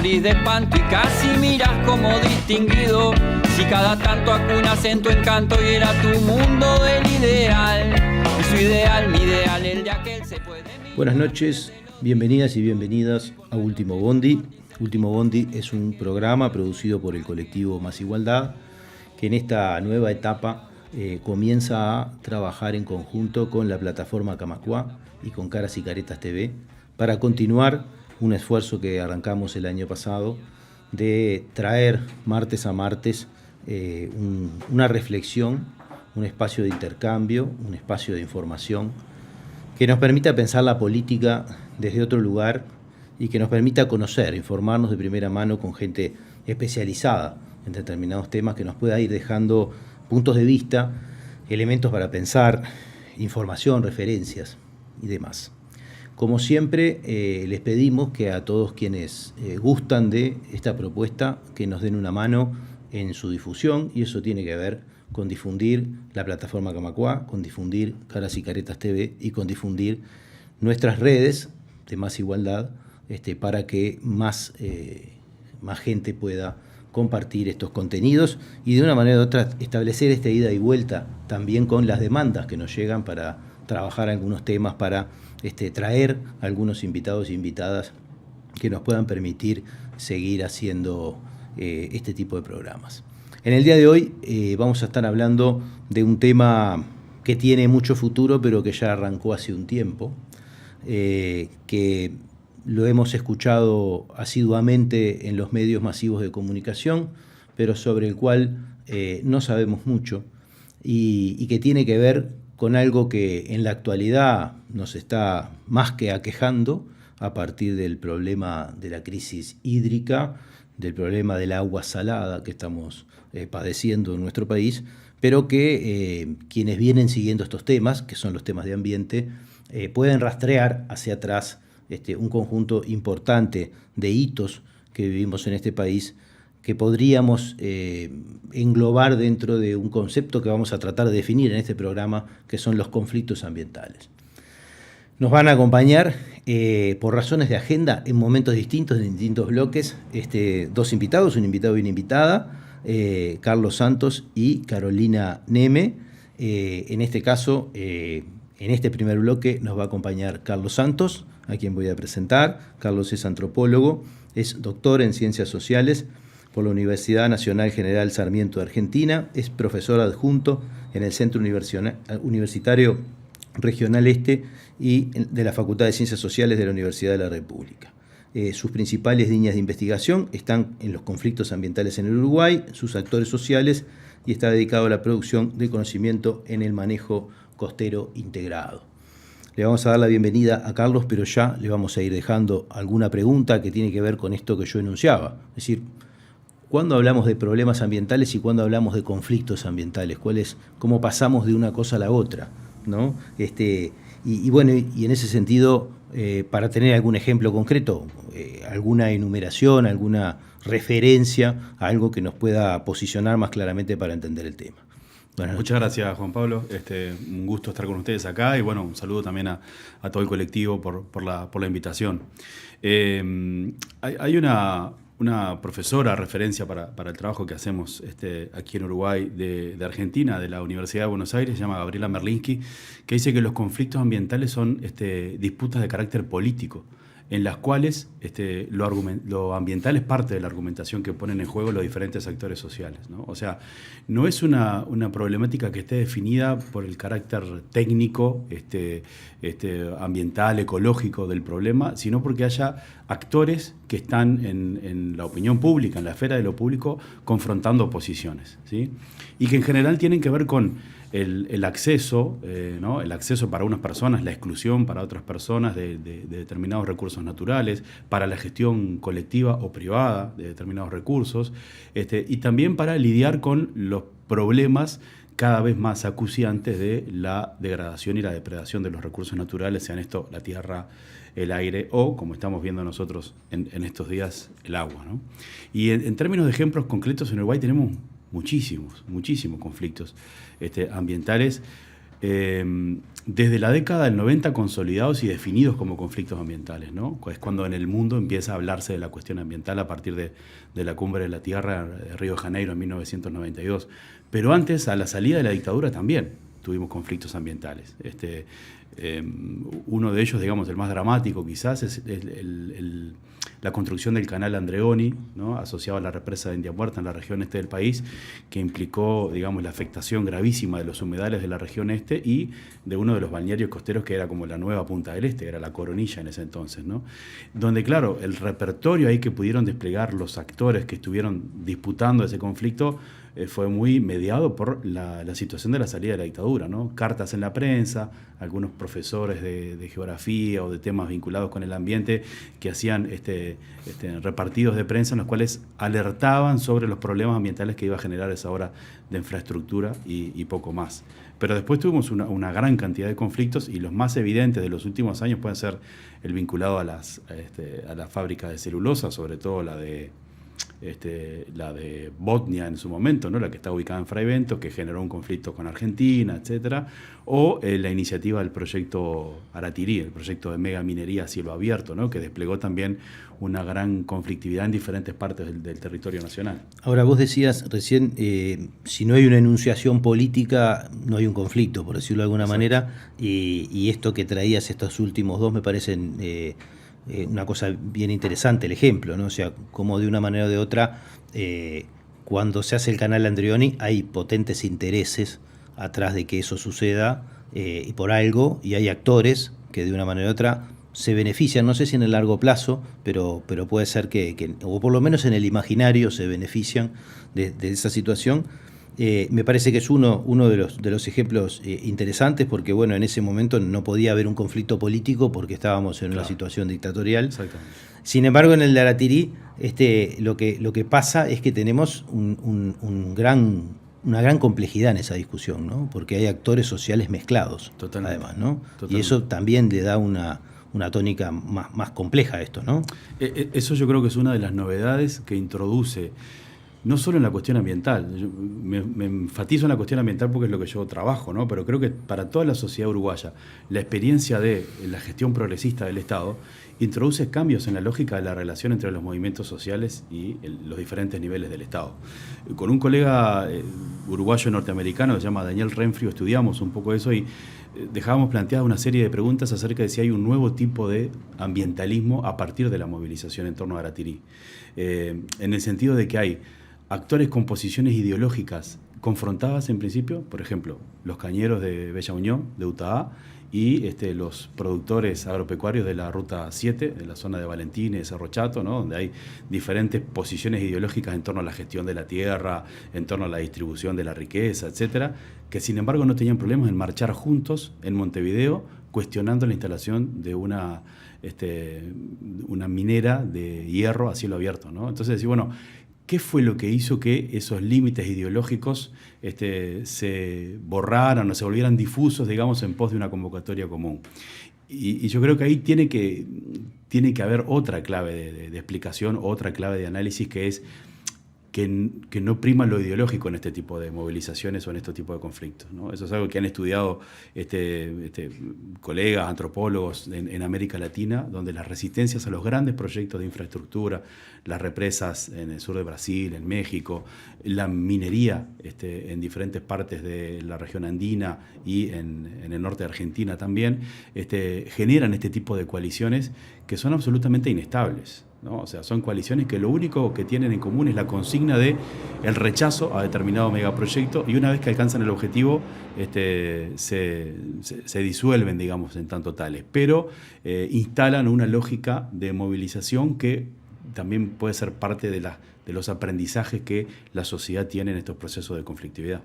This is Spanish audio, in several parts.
morís de espanto y casi miras como distinguido. Si cada tanto acunas en tu encanto y era tu mundo del ideal. Y su ideal, mi ideal, el de aquel se puede mirar. Buenas noches, bienvenidas y bienvenidas a Último Bondi. Último Bondi es un programa producido por el colectivo Más Igualdad, que en esta nueva etapa comienza a trabajar en conjunto con la plataforma Camacuá y con Caras y Caretas TV para continuar un esfuerzo que arrancamos el año pasado de traer martes a martes una reflexión, un espacio de intercambio, un espacio de información que nos permita pensar la política desde otro lugar y que nos permita conocer, informarnos de primera mano con gente especializada en determinados temas que nos pueda ir dejando puntos de vista, elementos para pensar, información, referencias y demás. Como siempre, les pedimos que a todos quienes gustan de esta propuesta, que nos den una mano en su difusión, y eso tiene que ver con difundir la plataforma Camacuá, con difundir Caras y Caretas TV y con difundir nuestras redes de Más Igualdad, para que más gente pueda compartir estos contenidos y de una manera u otra establecer esta ida y vuelta también con las demandas que nos llegan para trabajar algunos temas, para traer algunos invitados e invitadas que nos puedan permitir seguir haciendo este tipo de programas. En el día de hoy vamos a estar hablando de un tema que tiene mucho futuro, pero que ya arrancó hace un tiempo, que lo hemos escuchado asiduamente en los medios masivos de comunicación, pero sobre el cual no sabemos mucho y que tiene que ver con algo que en la actualidad nos está más que aquejando a partir del problema de la crisis hídrica, del problema del agua salada que estamos padeciendo en nuestro país, pero que quienes vienen siguiendo estos temas, que son los temas de ambiente, pueden rastrear hacia atrás un conjunto importante de hitos que vivimos en este país, que podríamos englobar dentro de un concepto que vamos a tratar de definir en este programa, que son los conflictos ambientales. Nos van a acompañar por razones de agenda en momentos distintos, en distintos bloques, dos invitados, un invitado y una invitada, Carlos Santos y Carolina Neme. En este caso, en este primer bloque nos va a acompañar Carlos Santos, a quien voy a presentar. Carlos es antropólogo, es doctor en Ciencias Sociales por la Universidad Nacional General Sarmiento de Argentina, es profesor adjunto en el Centro Universitario Regional Este y de la Facultad de Ciencias Sociales de la Universidad de la República. Sus principales líneas de investigación están en los conflictos ambientales en el Uruguay, sus actores sociales, y está dedicado a la producción de conocimiento en el manejo costero integrado. Le vamos a dar la bienvenida a Carlos, pero ya le vamos a ir dejando alguna pregunta que tiene que ver con esto que yo enunciaba. Es decir, ¿cuándo hablamos de problemas ambientales y cuándo hablamos de conflictos ambientales? ¿Cómo pasamos de una cosa a la otra, ¿no? Bueno, y en ese sentido, para tener algún ejemplo concreto, alguna enumeración, alguna referencia a algo que nos pueda posicionar más claramente para entender el tema. Muchas gracias, Juan Pablo. Un gusto estar con ustedes acá y bueno, un saludo también a todo el colectivo por la invitación. Hay una profesora referencia para el trabajo que hacemos aquí en Uruguay de Argentina, de la Universidad de Buenos Aires, se llama Gabriela Merlinski, que dice que los conflictos ambientales son disputas de carácter político, en las cuales lo ambiental es parte de la argumentación que ponen en juego los diferentes actores sociales, ¿no? O sea, no es una problemática que esté definida por el carácter técnico, ambiental, ecológico del problema, sino porque haya actores que están en la opinión pública, en la esfera de lo público, confrontando posiciones, ¿sí? Y que en general tienen que ver con el acceso, ¿no? El acceso para unas personas, la exclusión para otras personas de determinados recursos naturales, para la gestión colectiva o privada de determinados recursos, y también para lidiar con los problemas cada vez más acuciantes de la degradación y la depredación de los recursos naturales, sean esto la tierra, el aire o, como estamos viendo nosotros en estos días, el agua, ¿no? Y en términos de ejemplos concretos, en Uruguay tenemos muchísimos conflictos ambientales desde la década del 90 consolidados y definidos como conflictos ambientales, ¿no? Es cuando en el mundo empieza a hablarse de la cuestión ambiental a partir de la Cumbre de la Tierra de Río de Janeiro en 1992. Pero antes, a la salida de la dictadura también tuvimos conflictos ambientales. Uno de ellos, digamos, el más dramático quizás, es la construcción del canal Andreoni, ¿no? Asociado a la represa de India Muerta en la región este del país, que implicó, digamos, la afectación gravísima de los humedales de la región este y de uno de los balnearios costeros que era como la nueva Punta del Este, que era la Coronilla en ese entonces, ¿no? Donde, claro, el repertorio ahí que pudieron desplegar los actores que estuvieron disputando ese conflicto fue muy mediado por la situación de la salida de la dictadura, ¿no? Cartas en la prensa, algunos profesores de geografía o de temas vinculados con el ambiente que hacían repartidos de prensa en los cuales alertaban sobre los problemas ambientales que iba a generar esa obra de infraestructura y poco más. Pero después tuvimos una gran cantidad de conflictos y los más evidentes de los últimos años pueden ser el vinculado a la fábrica de celulosa, sobre todo la de Botnia en su momento, ¿no? La que está ubicada en Fray Bentos, que generó un conflicto con Argentina, etcétera, o la iniciativa del proyecto Aratirí, el proyecto de mega minería a cielo abierto, ¿no? Que desplegó también una gran conflictividad en diferentes partes del territorio nacional. Ahora, vos decías recién, si no hay una enunciación política, no hay un conflicto, por decirlo de alguna Exacto. manera, y esto que traías estos últimos dos me parecen una cosa bien interesante, el ejemplo, ¿no? O sea, como de una manera o de otra, cuando se hace el canal Andreoni hay potentes intereses atrás de que eso suceda y por algo, y hay actores que de una manera u otra se benefician, no sé si en el largo plazo, pero puede ser que o por lo menos en el imaginario se benefician de esa situación. Me parece que es uno de los ejemplos interesantes porque, bueno, en ese momento no podía haber un conflicto político porque estábamos en una situación dictatorial. Exactamente. Sin embargo, en el de Aratirí, lo que pasa es que tenemos una gran complejidad en esa discusión, ¿no? Porque hay actores sociales mezclados, Totalmente. además, ¿no? Totalmente. Y eso también le da una tónica más compleja a esto, ¿no? Eso yo creo que es una de las novedades que introduce, no solo en la cuestión ambiental, me enfatizo en la cuestión ambiental porque es lo que yo trabajo, ¿no? Pero creo que para toda la sociedad uruguaya, la experiencia de la gestión progresista del Estado introduce cambios en la lógica de la relación entre los movimientos sociales y los diferentes niveles del Estado. Con un colega uruguayo norteamericano que se llama Daniel Renfrio estudiamos un poco eso y dejábamos planteadas una serie de preguntas acerca de si hay un nuevo tipo de ambientalismo a partir de la movilización en torno a Aratirí. En el sentido de que hay actores con posiciones ideológicas confrontadas en principio, por ejemplo, los cañeros de Bella Unión, de UTAA, y los productores agropecuarios de la Ruta 7, de la zona de Valentín y de Cerro Chato, ¿no? Donde hay diferentes posiciones ideológicas en torno a la gestión de la tierra, en torno a la distribución de la riqueza, etcétera, que sin embargo no tenían problemas en marchar juntos en Montevideo cuestionando la instalación de una minera de hierro a cielo abierto, ¿no? Entonces decir, bueno, ¿qué fue lo que hizo que esos límites ideológicos se borraran o se volvieran difusos, digamos, en pos de una convocatoria común? Y yo creo que ahí tiene que haber otra clave de explicación, otra clave de análisis, que es que no prima lo ideológico en este tipo de movilizaciones o en este tipo de conflictos, ¿no? Eso es algo que han estudiado colegas, antropólogos en América Latina, donde las resistencias a los grandes proyectos de infraestructura, las represas en el sur de Brasil, en México, la minería en diferentes partes de la región andina y en el norte de Argentina también, generan este tipo de coaliciones que son absolutamente inestables, ¿no? O sea, son coaliciones que lo único que tienen en común es la consigna de el rechazo a determinado megaproyecto, y una vez que alcanzan el objetivo se disuelven, digamos, en tanto tales, pero instalan una lógica de movilización que también puede ser parte de los aprendizajes que la sociedad tiene en estos procesos de conflictividad.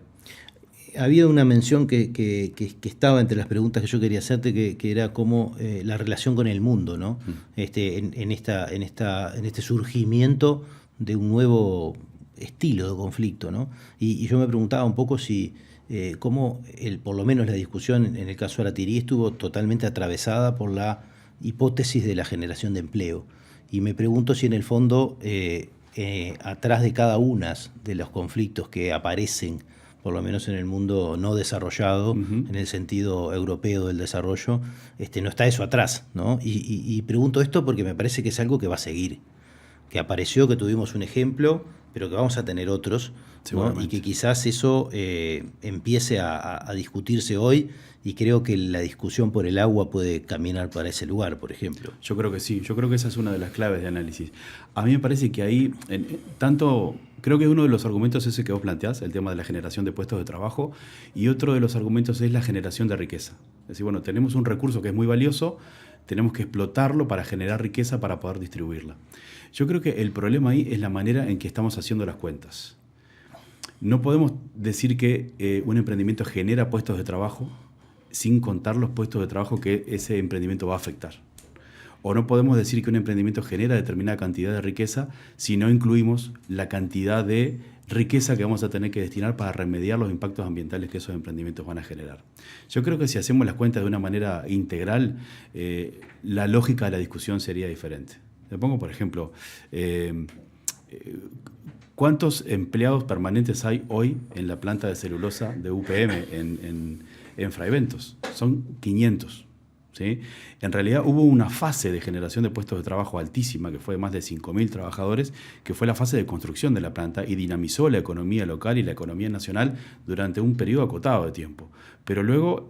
Había una mención que estaba entre las preguntas que yo quería hacerte, que era cómo la relación con el mundo, ¿no? En este surgimiento de un nuevo estilo de conflicto, ¿no? Y yo me preguntaba un poco si cómo por lo menos la discusión en el caso de Aratirí estuvo totalmente atravesada por la hipótesis de la generación de empleo. Y me pregunto si en el fondo atrás de cada uno de los conflictos que aparecen por lo menos en el mundo no desarrollado, en el sentido europeo del desarrollo, no está eso atrás, ¿no? Y pregunto esto porque me parece que es algo que va a seguir, que apareció, que tuvimos un ejemplo, pero que vamos a tener otros, ¿no? Y que quizás eso empiece a discutirse hoy, y creo que la discusión por el agua puede caminar para ese lugar, por ejemplo. Yo creo que sí, yo creo que esa es una de las claves de análisis. A mí me parece que ahí, creo que uno de los argumentos es ese que vos planteás, el tema de la generación de puestos de trabajo, y otro de los argumentos es la generación de riqueza. Es decir, bueno, tenemos un recurso que es muy valioso, tenemos que explotarlo para generar riqueza para poder distribuirla. Yo creo que el problema ahí es la manera en que estamos haciendo las cuentas. No podemos decir que un emprendimiento genera puestos de trabajo sin contar los puestos de trabajo que ese emprendimiento va a afectar. O no podemos decir que un emprendimiento genera determinada cantidad de riqueza si no incluimos la cantidad de riqueza que vamos a tener que destinar para remediar los impactos ambientales que esos emprendimientos van a generar. Yo creo que si hacemos las cuentas de una manera integral, la lógica de la discusión sería diferente. Le pongo, por ejemplo, ¿cuántos empleados permanentes hay hoy en la planta de celulosa de UPM en Fray Bentos? Son 500. ¿Sí? En realidad hubo una fase de generación de puestos de trabajo altísima, que fue de más de 5.000 trabajadores, que fue la fase de construcción de la planta y dinamizó la economía local y la economía nacional durante un periodo acotado de tiempo. Pero luego,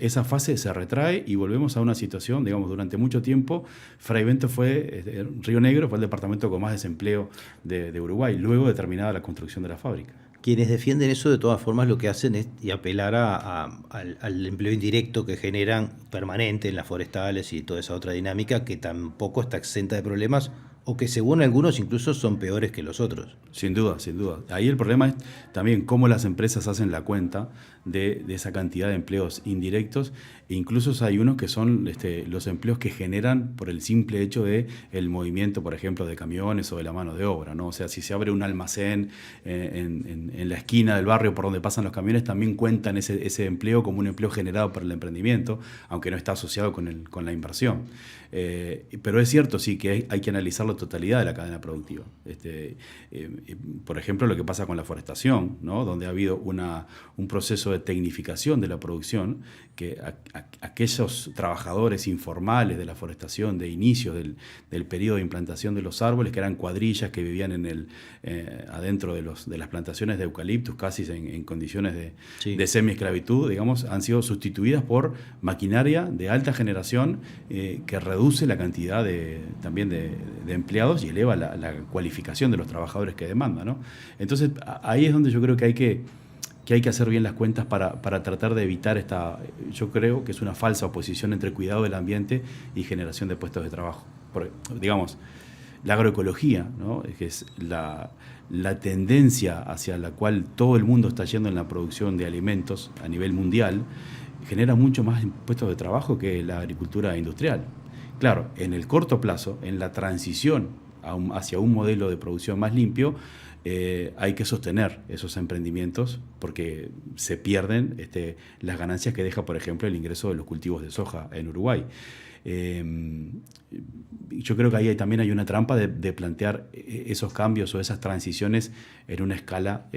esa fase se retrae y volvemos a una situación, durante mucho tiempo, Fray Bentos Río Negro fue el departamento con más desempleo de Uruguay, luego de terminada la construcción de la fábrica. Quienes defienden eso, de todas formas, lo que hacen es apelar al empleo indirecto que generan permanente en las forestales y toda esa otra dinámica que tampoco está exenta de problemas, o que según algunos incluso son peores que los otros. Sin duda, sin duda. Ahí el problema es también cómo las empresas hacen la cuenta de esa cantidad de empleos indirectos, e incluso hay unos que son los empleos que generan por el simple hecho de el movimiento, por ejemplo, de camiones o de la mano de obra, ¿no? O sea, si se abre un almacén en la esquina del barrio por donde pasan los camiones, también cuentan ese empleo como un empleo generado por el emprendimiento, aunque no está asociado con la inversión. Pero es cierto, sí, que hay que analizar la totalidad de la cadena productiva. Por ejemplo, lo que pasa con la forestación, ¿no? Donde ha habido un proceso de tecnificación de la producción, que aquellos trabajadores informales de la forestación de inicio del periodo de implantación de los árboles, que eran cuadrillas que vivían adentro de las plantaciones de eucaliptus, casi en condiciones de semi-esclavitud, han sido sustituidas por maquinaria de alta generación que reduce la cantidad también de empleados y eleva la cualificación de los trabajadores que demanda, ¿no? Entonces, ahí es donde yo creo que hay que hacer bien las cuentas para tratar de evitar yo creo que es una falsa oposición entre cuidado del ambiente y generación de puestos de trabajo. Porque, la agroecología, ¿no? Que es la tendencia hacia la cual todo el mundo está yendo en la producción de alimentos a nivel mundial, genera mucho más puestos de trabajo que la agricultura industrial. Claro, en el corto plazo, en la transición hacia un modelo de producción más limpio, hay que sostener esos emprendimientos porque se pierden las ganancias que deja, por ejemplo, el ingreso de los cultivos de soja en Uruguay. Yo creo que ahí también hay una trampa de plantear esos cambios o esas transiciones en una escala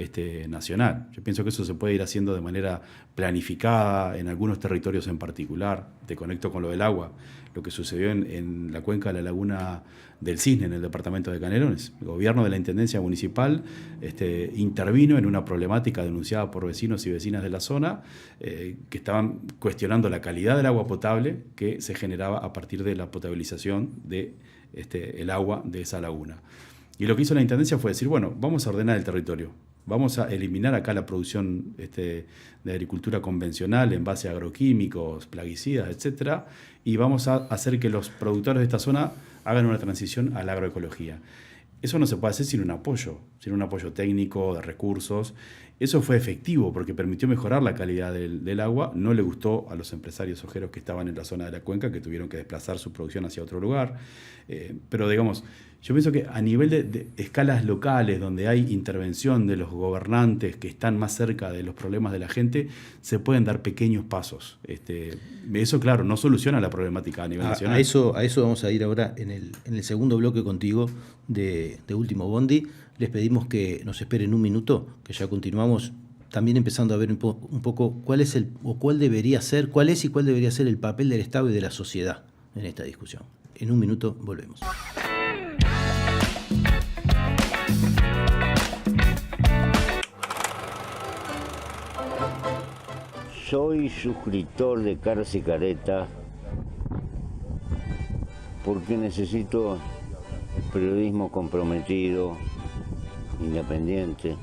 nacional. Yo pienso que eso se puede ir haciendo de manera planificada en algunos territorios en particular. Te conecto con lo del agua. Lo que sucedió en la cuenca de la Laguna del Cisne, en el departamento de Canelones. El gobierno de la Intendencia Municipal intervino en una problemática denunciada por vecinos y vecinas de la zona que estaban cuestionando la calidad del agua potable que se generaba a partir de la potabilización del agua de esa laguna. Y lo que hizo la Intendencia fue decir, bueno, vamos a ordenar el territorio. Vamos a eliminar acá la producción de agricultura convencional en base a agroquímicos, plaguicidas, etcétera, y vamos a hacer que los productores de esta zona hagan una transición a la agroecología. Eso no se puede hacer sin un apoyo técnico, de recursos. Eso fue efectivo porque permitió mejorar la calidad del agua. No le gustó a los empresarios sojeros que estaban en la zona de la cuenca, que tuvieron que desplazar su producción hacia otro lugar. Pero yo pienso que a nivel de escalas locales, donde hay intervención de los gobernantes que están más cerca de los problemas de la gente, se pueden dar pequeños pasos. Eso, claro, no soluciona la problemática a nivel nacional. A eso vamos a ir ahora en el segundo bloque contigo de Último Bondi. Les pedimos que nos esperen un minuto, que ya continuamos también empezando a ver un poco cuál es cuál debería ser el papel del Estado y de la sociedad en esta discusión. En un minuto volvemos. Soy suscriptor de Caras y Caretas porque necesito periodismo comprometido, independiente.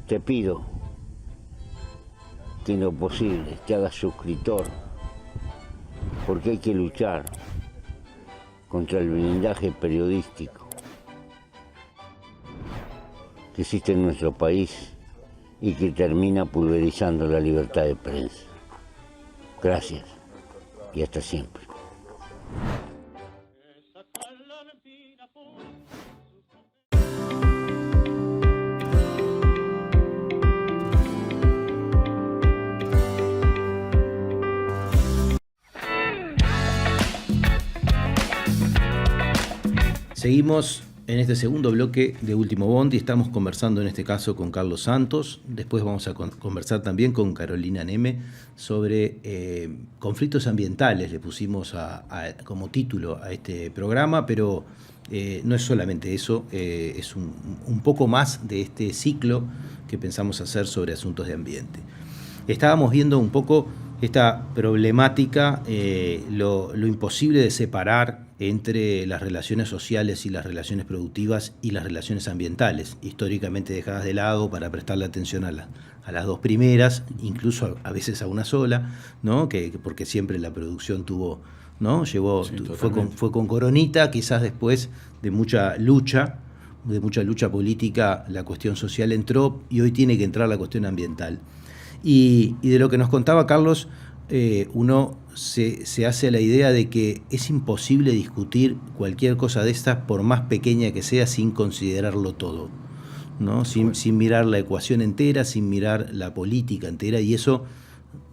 Te pido que en lo posible te hagas suscriptor, porque hay que luchar contra el blindaje periodístico que existe en nuestro país y que termina pulverizando la libertad de prensa. Gracias y hasta siempre. Seguimos en este segundo bloque de Último Bondi. Estamos conversando en este caso con Carlos Santos. Después vamos a conversar también con Carolina Neme sobre conflictos ambientales. Le pusimos como título a este programa, pero no es solamente eso, es un poco más de este ciclo que pensamos hacer sobre asuntos de ambiente. Estábamos viendo un poco esta problemática, lo imposible de separar entre las relaciones sociales y las relaciones productivas y las relaciones ambientales, históricamente dejadas de lado para prestarle atención a las dos primeras, incluso a veces a una sola, ¿no? Porque siempre la producción tuvo, ¿no? Fue con coronita, quizás después de mucha lucha política, la cuestión social entró y hoy tiene que entrar la cuestión ambiental. Y de lo que nos contaba Carlos, uno se hace la idea de que es imposible discutir cualquier cosa de estas, por más pequeña que sea, sin considerarlo todo, ¿no? Sin mirar la ecuación entera, sin mirar la política entera, y eso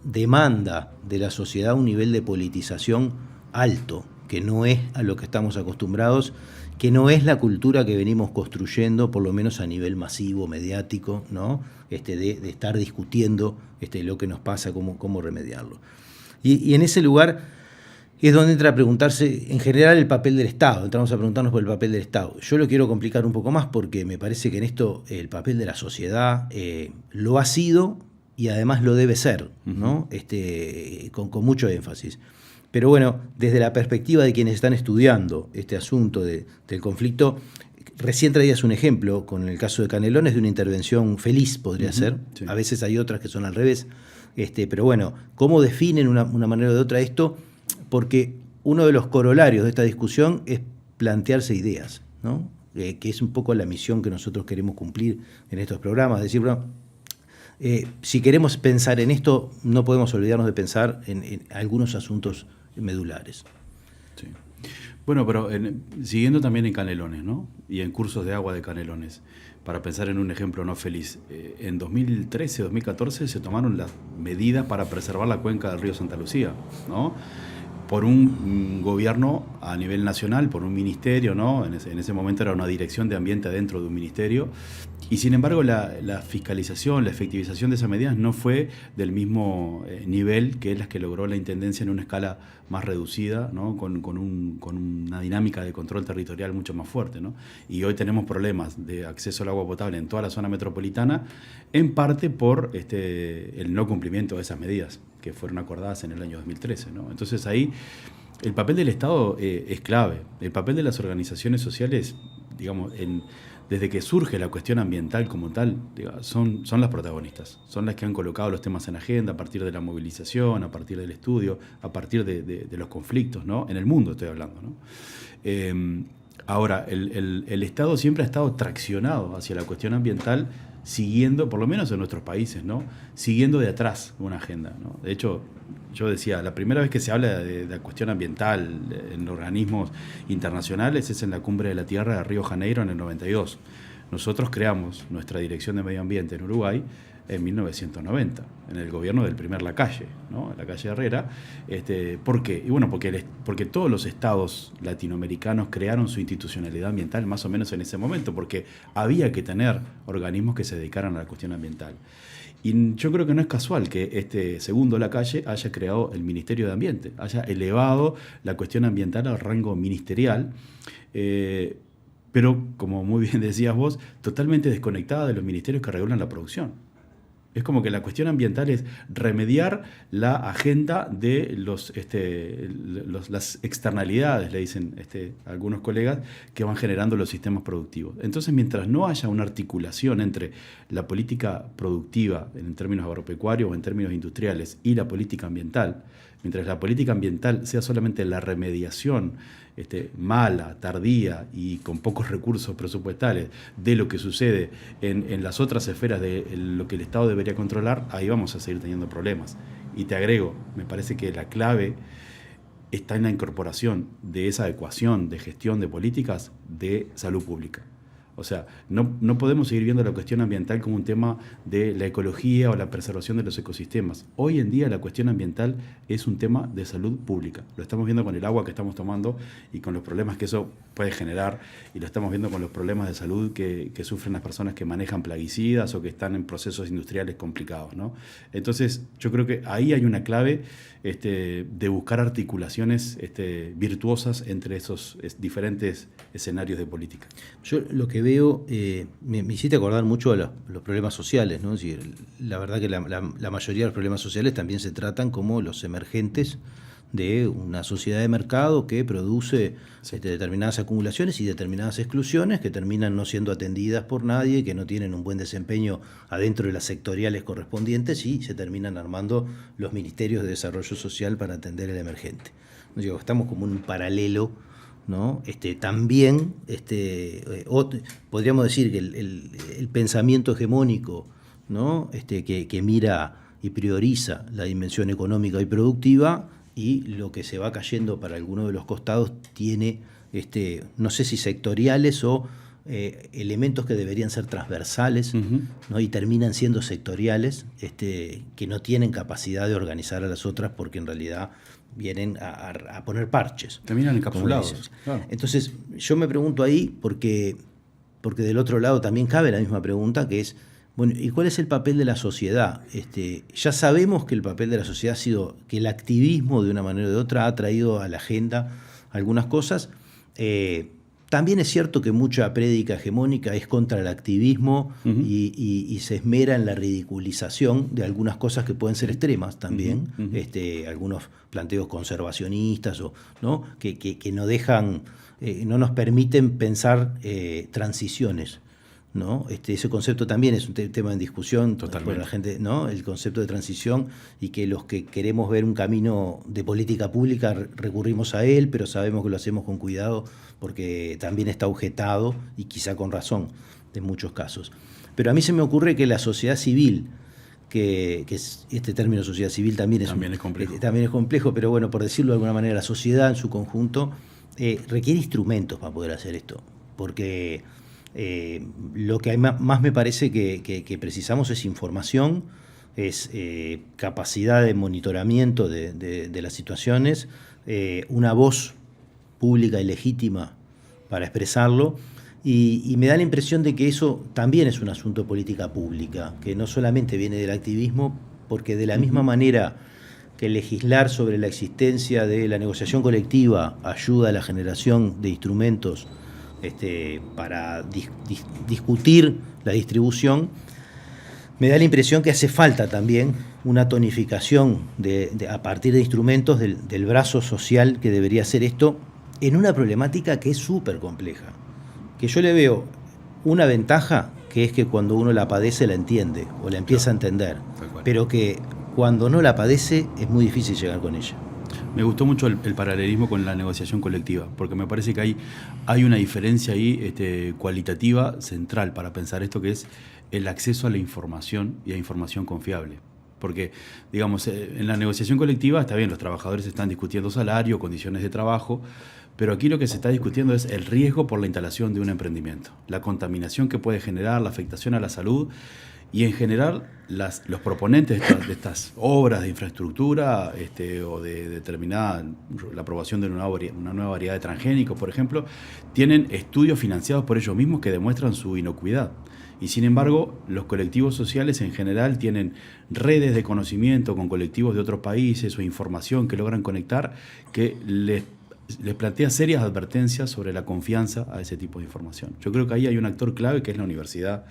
demanda de la sociedad un nivel de politización alto, que no es a lo que estamos acostumbrados, que no es la cultura que venimos construyendo, por lo menos a nivel masivo, mediático, ¿no? De estar discutiendo lo que nos pasa, cómo remediarlo. Y en ese lugar es donde entra a preguntarse, en general, el papel del Estado. Entramos a preguntarnos por el papel del Estado. Yo lo quiero complicar un poco más porque me parece que en esto el papel de la sociedad lo ha sido y además lo debe ser, ¿no? Con mucho énfasis. Pero bueno, desde la perspectiva de quienes están estudiando este asunto del conflicto, recién traías un ejemplo con el caso de Canelones de una intervención feliz, podría ser. Sí. A veces hay otras que son al revés. Pero bueno, ¿cómo definen una manera o de otra esto? Porque uno de los corolarios de esta discusión es plantearse ideas, ¿no? Que es un poco la misión que nosotros queremos cumplir en estos programas. Es decir, bueno, si queremos pensar en esto, no podemos olvidarnos de pensar en algunos asuntos medulares. Sí. Bueno, pero siguiendo también en Canelones, ¿no? Y en cursos de agua de Canelones, para pensar en un ejemplo no feliz. En 2013, 2014 se tomaron las medidas para preservar la cuenca del río Santa Lucía, ¿no? Por un gobierno a nivel nacional, por un ministerio, ¿no? En ese momento era una dirección de ambiente dentro de un ministerio. Y sin embargo la fiscalización, la efectivización de esas medidas no fue del mismo nivel que las que logró la Intendencia en una escala más reducida, ¿no? con una dinámica de control territorial mucho más fuerte, ¿no? Y hoy tenemos problemas de acceso al agua potable en toda la zona metropolitana, en parte por el no cumplimiento de esas medidas que fueron acordadas en el año 2013, ¿no? Entonces ahí el papel del Estado es clave. El papel de las organizaciones sociales, digamos, desde que surge la cuestión ambiental como tal, son las protagonistas, son las que han colocado los temas en agenda a partir de la movilización, a partir del estudio, a partir de los conflictos, ¿no? En el mundo estoy hablando, ¿no? Ahora, el Estado siempre ha estado traccionado hacia la cuestión ambiental, siguiendo, por lo menos en nuestros países, ¿no? Siguiendo de atrás una agenda, ¿no? De hecho, yo decía, la primera vez que se habla de la cuestión ambiental en organismos internacionales es en la Cumbre de la Tierra de Río de Janeiro en el 92. Nosotros creamos nuestra Dirección de Medio Ambiente en Uruguay en 1990, en el gobierno del primer Lacalle, ¿no? Lacalle Herrera. ¿Por qué? Y bueno, porque todos los estados latinoamericanos crearon su institucionalidad ambiental más o menos en ese momento, porque había que tener organismos que se dedicaran a la cuestión ambiental. Y yo creo que no es casual que este segundo Lacalle haya creado el Ministerio de Ambiente, haya elevado la cuestión ambiental al rango ministerial, pero, como muy bien decías vos, totalmente desconectada de los ministerios que regulan la producción. Es como que la cuestión ambiental es remediar la agenda de las externalidades, le dicen algunos colegas, que van generando los sistemas productivos. Entonces, mientras no haya una articulación entre la política productiva en términos agropecuarios o en términos industriales y la política ambiental, mientras la política ambiental sea solamente la remediación mala, tardía y con pocos recursos presupuestales de lo que sucede en las otras esferas de lo que el Estado debería controlar, ahí vamos a seguir teniendo problemas. Y te agrego, me parece que la clave está en la incorporación de esa ecuación de gestión de políticas de salud pública. O sea, no podemos seguir viendo la cuestión ambiental como un tema de la ecología o la preservación de los ecosistemas. Hoy en día la cuestión ambiental es un tema de salud pública. Lo estamos viendo con el agua que estamos tomando y con los problemas que eso puede generar, y lo estamos viendo con los problemas de salud que sufren las personas que manejan plaguicidas o que están en procesos industriales complicados, ¿no? Entonces, yo creo que ahí hay una clave de buscar articulaciones virtuosas entre esos diferentes escenarios de política. Yo lo que veo, me hiciste acordar mucho a los problemas sociales, ¿no? Es decir, la verdad que la mayoría de los problemas sociales también se tratan como los emergentes de una sociedad de mercado que produce determinadas acumulaciones y determinadas exclusiones que terminan no siendo atendidas por nadie, que no tienen un buen desempeño adentro de las sectoriales correspondientes, y se terminan armando los ministerios de desarrollo social para atender el emergente. Digo, estamos como en un paralelo, ¿no? También podríamos decir que el pensamiento hegemónico, ¿no? Que mira y prioriza la dimensión económica y productiva, y lo que se va cayendo para alguno de los costados tiene, no sé si sectoriales o elementos que deberían ser transversales, ¿no? Y terminan siendo sectoriales, que no tienen capacidad de organizar a las otras, porque en realidad vienen a poner parches. Terminan encapsulados. Claro. Entonces, yo me pregunto ahí, porque del otro lado también cabe la misma pregunta, que es, bueno, ¿y cuál es el papel de la sociedad? Ya sabemos que el papel de la sociedad ha sido que el activismo, de una manera o de otra, ha traído a la agenda algunas cosas. También es cierto que mucha prédica hegemónica es contra el activismo, y se esmera en la ridiculización de algunas cosas que pueden ser extremas también, algunos planteos conservacionistas, ¿no? que no dejan, no nos permiten pensar transiciones, ¿no? Ese concepto también es un tema en discusión por la gente, ¿no? El concepto de transición, y que los que queremos ver un camino de política pública recurrimos a él, pero sabemos que lo hacemos con cuidado porque también está objetado, y quizá con razón en muchos casos. Pero a mí se me ocurre que la sociedad civil, que este término sociedad civil también es complejo. También es complejo, pero bueno, por decirlo de alguna manera, la sociedad en su conjunto requiere instrumentos para poder hacer esto, porque lo que más me parece que precisamos es información, es capacidad de monitoramiento de las situaciones, una voz pública y legítima para expresarlo, y me da la impresión de que eso también es un asunto de política pública, que no solamente viene del activismo, porque de la misma manera que legislar sobre la existencia de la negociación colectiva ayuda a la generación de instrumentos para discutir la distribución, me da la impresión que hace falta también una tonificación a partir de instrumentos del brazo social que debería hacer esto, en una problemática que es súper compleja, que yo le veo una ventaja, que es que cuando uno la padece la entiende, o la empieza a entender, pero que cuando no la padece es muy difícil llegar con ella. Me gustó mucho el paralelismo con la negociación colectiva, porque me parece que hay una diferencia ahí cualitativa central para pensar esto, que es el acceso a la información y a información confiable. Porque, digamos, en la negociación colectiva está bien, los trabajadores están discutiendo salario, condiciones de trabajo, pero aquí lo que se está discutiendo es el riesgo por la instalación de un emprendimiento, la contaminación que puede generar, la afectación a la salud, Y en general, los proponentes de estas obras de infraestructura o de determinada, la aprobación de una nueva variedad de transgénicos, por ejemplo, tienen estudios financiados por ellos mismos que demuestran su inocuidad. Y sin embargo, los colectivos sociales en general tienen redes de conocimiento con colectivos de otros países o información que logran conectar que les plantea serias advertencias sobre la confianza a ese tipo de información. Yo creo que ahí hay un actor clave que es la universidad.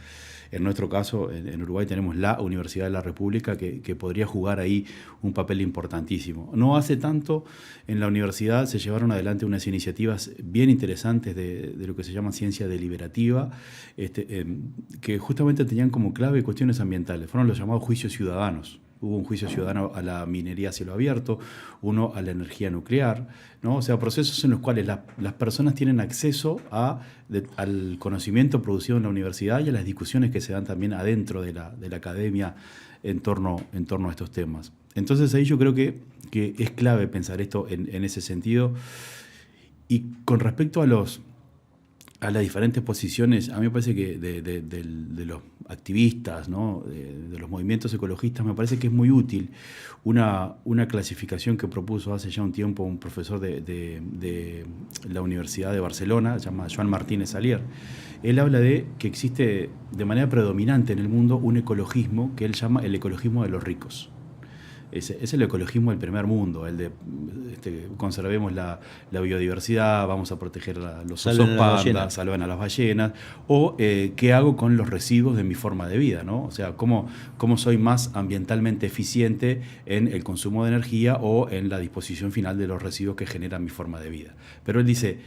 En nuestro caso, en Uruguay tenemos la Universidad de la República que podría jugar ahí un papel importantísimo. No hace tanto en la universidad se llevaron adelante unas iniciativas bien interesantes de lo que se llama ciencia deliberativa, que justamente tenían como clave cuestiones ambientales. Fueron los llamados juicios ciudadanos. Hubo un juicio ciudadano a la minería a cielo abierto, uno a la energía nuclear, ¿no? O sea, procesos en los cuales las personas tienen acceso al conocimiento producido en la universidad y a las discusiones que se dan también adentro de la academia en torno a estos temas. Entonces ahí yo creo que es clave pensar esto en ese sentido. Y con respecto a las diferentes posiciones, a mí me parece que de los activistas, ¿no? de los movimientos ecologistas, me parece que es muy útil una clasificación que propuso hace ya un tiempo un profesor de la Universidad de Barcelona, se llama Joan Martínez Salier. Él habla de que existe de manera predominante en el mundo un ecologismo que él llama el ecologismo de los ricos. Es el ecologismo del primer mundo, el de conservemos la biodiversidad, vamos a proteger los osos panda, salven a las ballenas, o qué hago con los residuos de mi forma de vida, ¿no? O sea, cómo soy más ambientalmente eficiente en el consumo de energía o en la disposición final de los residuos que genera mi forma de vida. Pero él dice,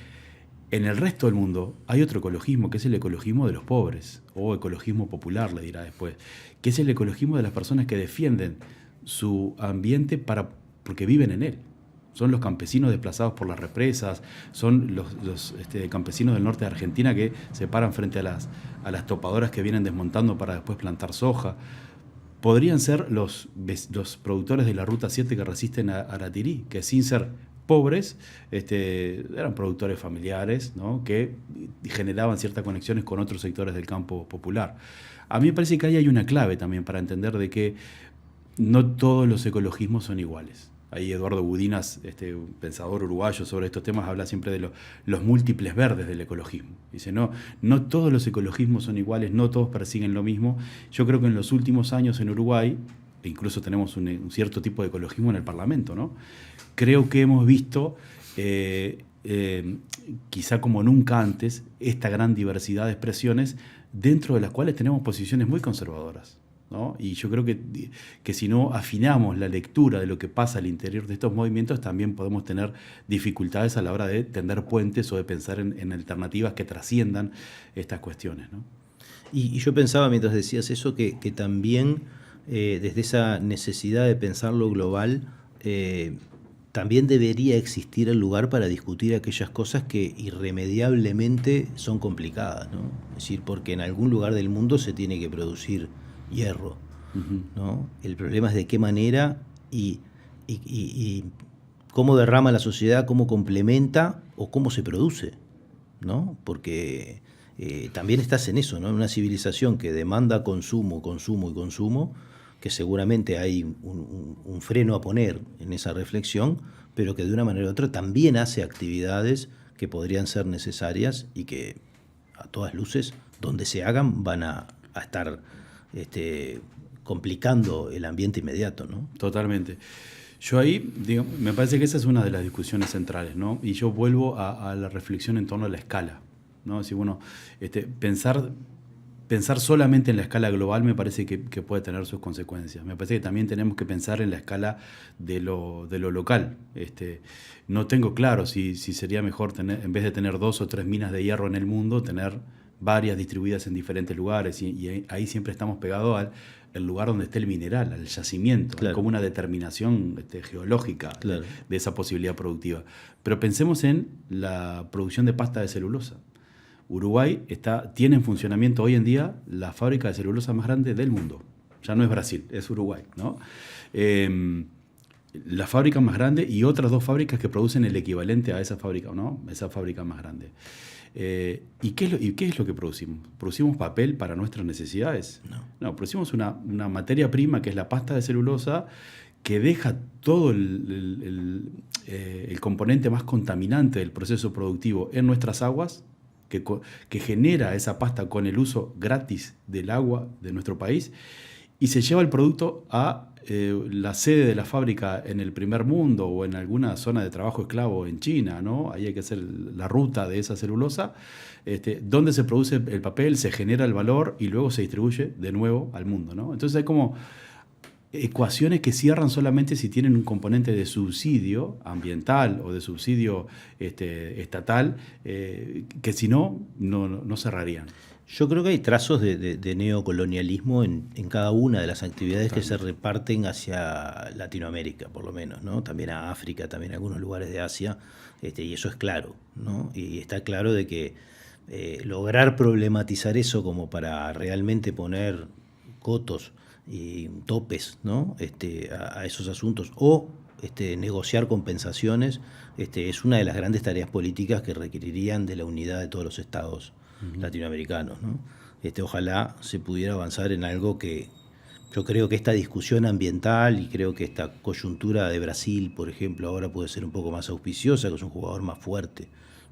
en el resto del mundo hay otro ecologismo, que es el ecologismo de los pobres, o ecologismo popular, le dirá después, que es el ecologismo de las personas que defienden su ambiente porque viven en él. Son los campesinos desplazados por las represas, son los campesinos del norte de Argentina que se paran frente a las topadoras que vienen desmontando para después plantar soja. Podrían ser los productores de la Ruta 7 que resisten a Aratirí, que sin ser pobres, eran productores familiares, ¿no? Que generaban ciertas conexiones con otros sectores del campo popular. A mí me parece que ahí hay una clave también para entender de que no todos los ecologismos son iguales. Ahí Eduardo Budinas, un pensador uruguayo sobre estos temas, habla siempre de los múltiples verdes del ecologismo. Dice, no todos los ecologismos son iguales, no todos persiguen lo mismo. Yo creo que en los últimos años en Uruguay, e incluso tenemos un cierto tipo de ecologismo en el Parlamento, ¿no? Creo que hemos visto, quizá como nunca antes, esta gran diversidad de expresiones dentro de las cuales tenemos posiciones muy conservadoras, ¿no? Y yo creo que si no afinamos la lectura de lo que pasa al interior de estos movimientos, también podemos tener dificultades a la hora de tender puentes o de pensar en alternativas que trasciendan estas cuestiones, ¿no? Y yo pensaba mientras decías eso que también desde esa necesidad de pensar lo global, también debería existir el lugar para discutir aquellas cosas que irremediablemente son complicadas, ¿no? Es decir, porque en algún lugar del mundo se tiene que producir hierro, ¿no? El problema es de qué manera y cómo derrama la sociedad, cómo complementa o cómo se produce, ¿no? Porque también estás en eso, ¿no? En una civilización que demanda consumo, que seguramente hay un freno a poner en esa reflexión, pero que de una manera u otra también hace actividades que podrían ser necesarias y que a todas luces, donde se hagan, van a estar complicando el ambiente inmediato, ¿no? Totalmente. Yo ahí, me parece que esa es una de las discusiones centrales, ¿no? Y yo vuelvo a la reflexión en torno a la escala, ¿no? Si, bueno, pensar solamente en la escala global me parece que puede tener sus consecuencias. Me parece que también tenemos que pensar en la escala de lo local. No tengo claro si sería mejor tener, en vez de tener 2 o 3 minas de hierro en el mundo, tener varias distribuidas en diferentes lugares, y ahí siempre estamos pegados al lugar donde esté el mineral, al yacimiento, claro, como una determinación geológica, claro, de esa posibilidad productiva. Pero pensemos en la producción de pasta de celulosa. Uruguay tiene en funcionamiento hoy en día la fábrica de celulosa más grande del mundo. Ya no es Brasil, es Uruguay, ¿no? La fábrica más grande y otras 2 fábricas que producen el equivalente a esa fábrica, ¿no? Esa fábrica más grande. ¿Y qué es lo que producimos? ¿Producimos papel para nuestras necesidades? No, producimos una materia prima que es la pasta de celulosa que deja todo el componente más contaminante del proceso productivo en nuestras aguas, que genera esa pasta con el uso gratis del agua de nuestro país, y se lleva el producto a la sede de la fábrica en el primer mundo o en alguna zona de trabajo esclavo en China, ¿no? Ahí hay que hacer la ruta de esa celulosa, donde se produce el papel, se genera el valor y luego se distribuye de nuevo al mundo, ¿no? Entonces hay como ecuaciones que cierran solamente si tienen un componente de subsidio ambiental o de subsidio estatal, que si no cerrarían. Yo creo que hay trazos de neocolonialismo en cada una de las actividades que se reparten hacia Latinoamérica, por lo menos, ¿no? También a África, también a algunos lugares de Asia, y eso es claro, ¿no? Y está claro de que lograr problematizar eso como para realmente poner cotos y topes, ¿no? a esos asuntos, o negociar compensaciones, es una de las grandes tareas políticas que requerirían de la unidad de todos los estados latinoamericanos, ¿no? Ojalá se pudiera avanzar en algo que yo creo que esta discusión ambiental, y creo que esta coyuntura de Brasil, por ejemplo, ahora puede ser un poco más auspiciosa, que es un jugador más fuerte,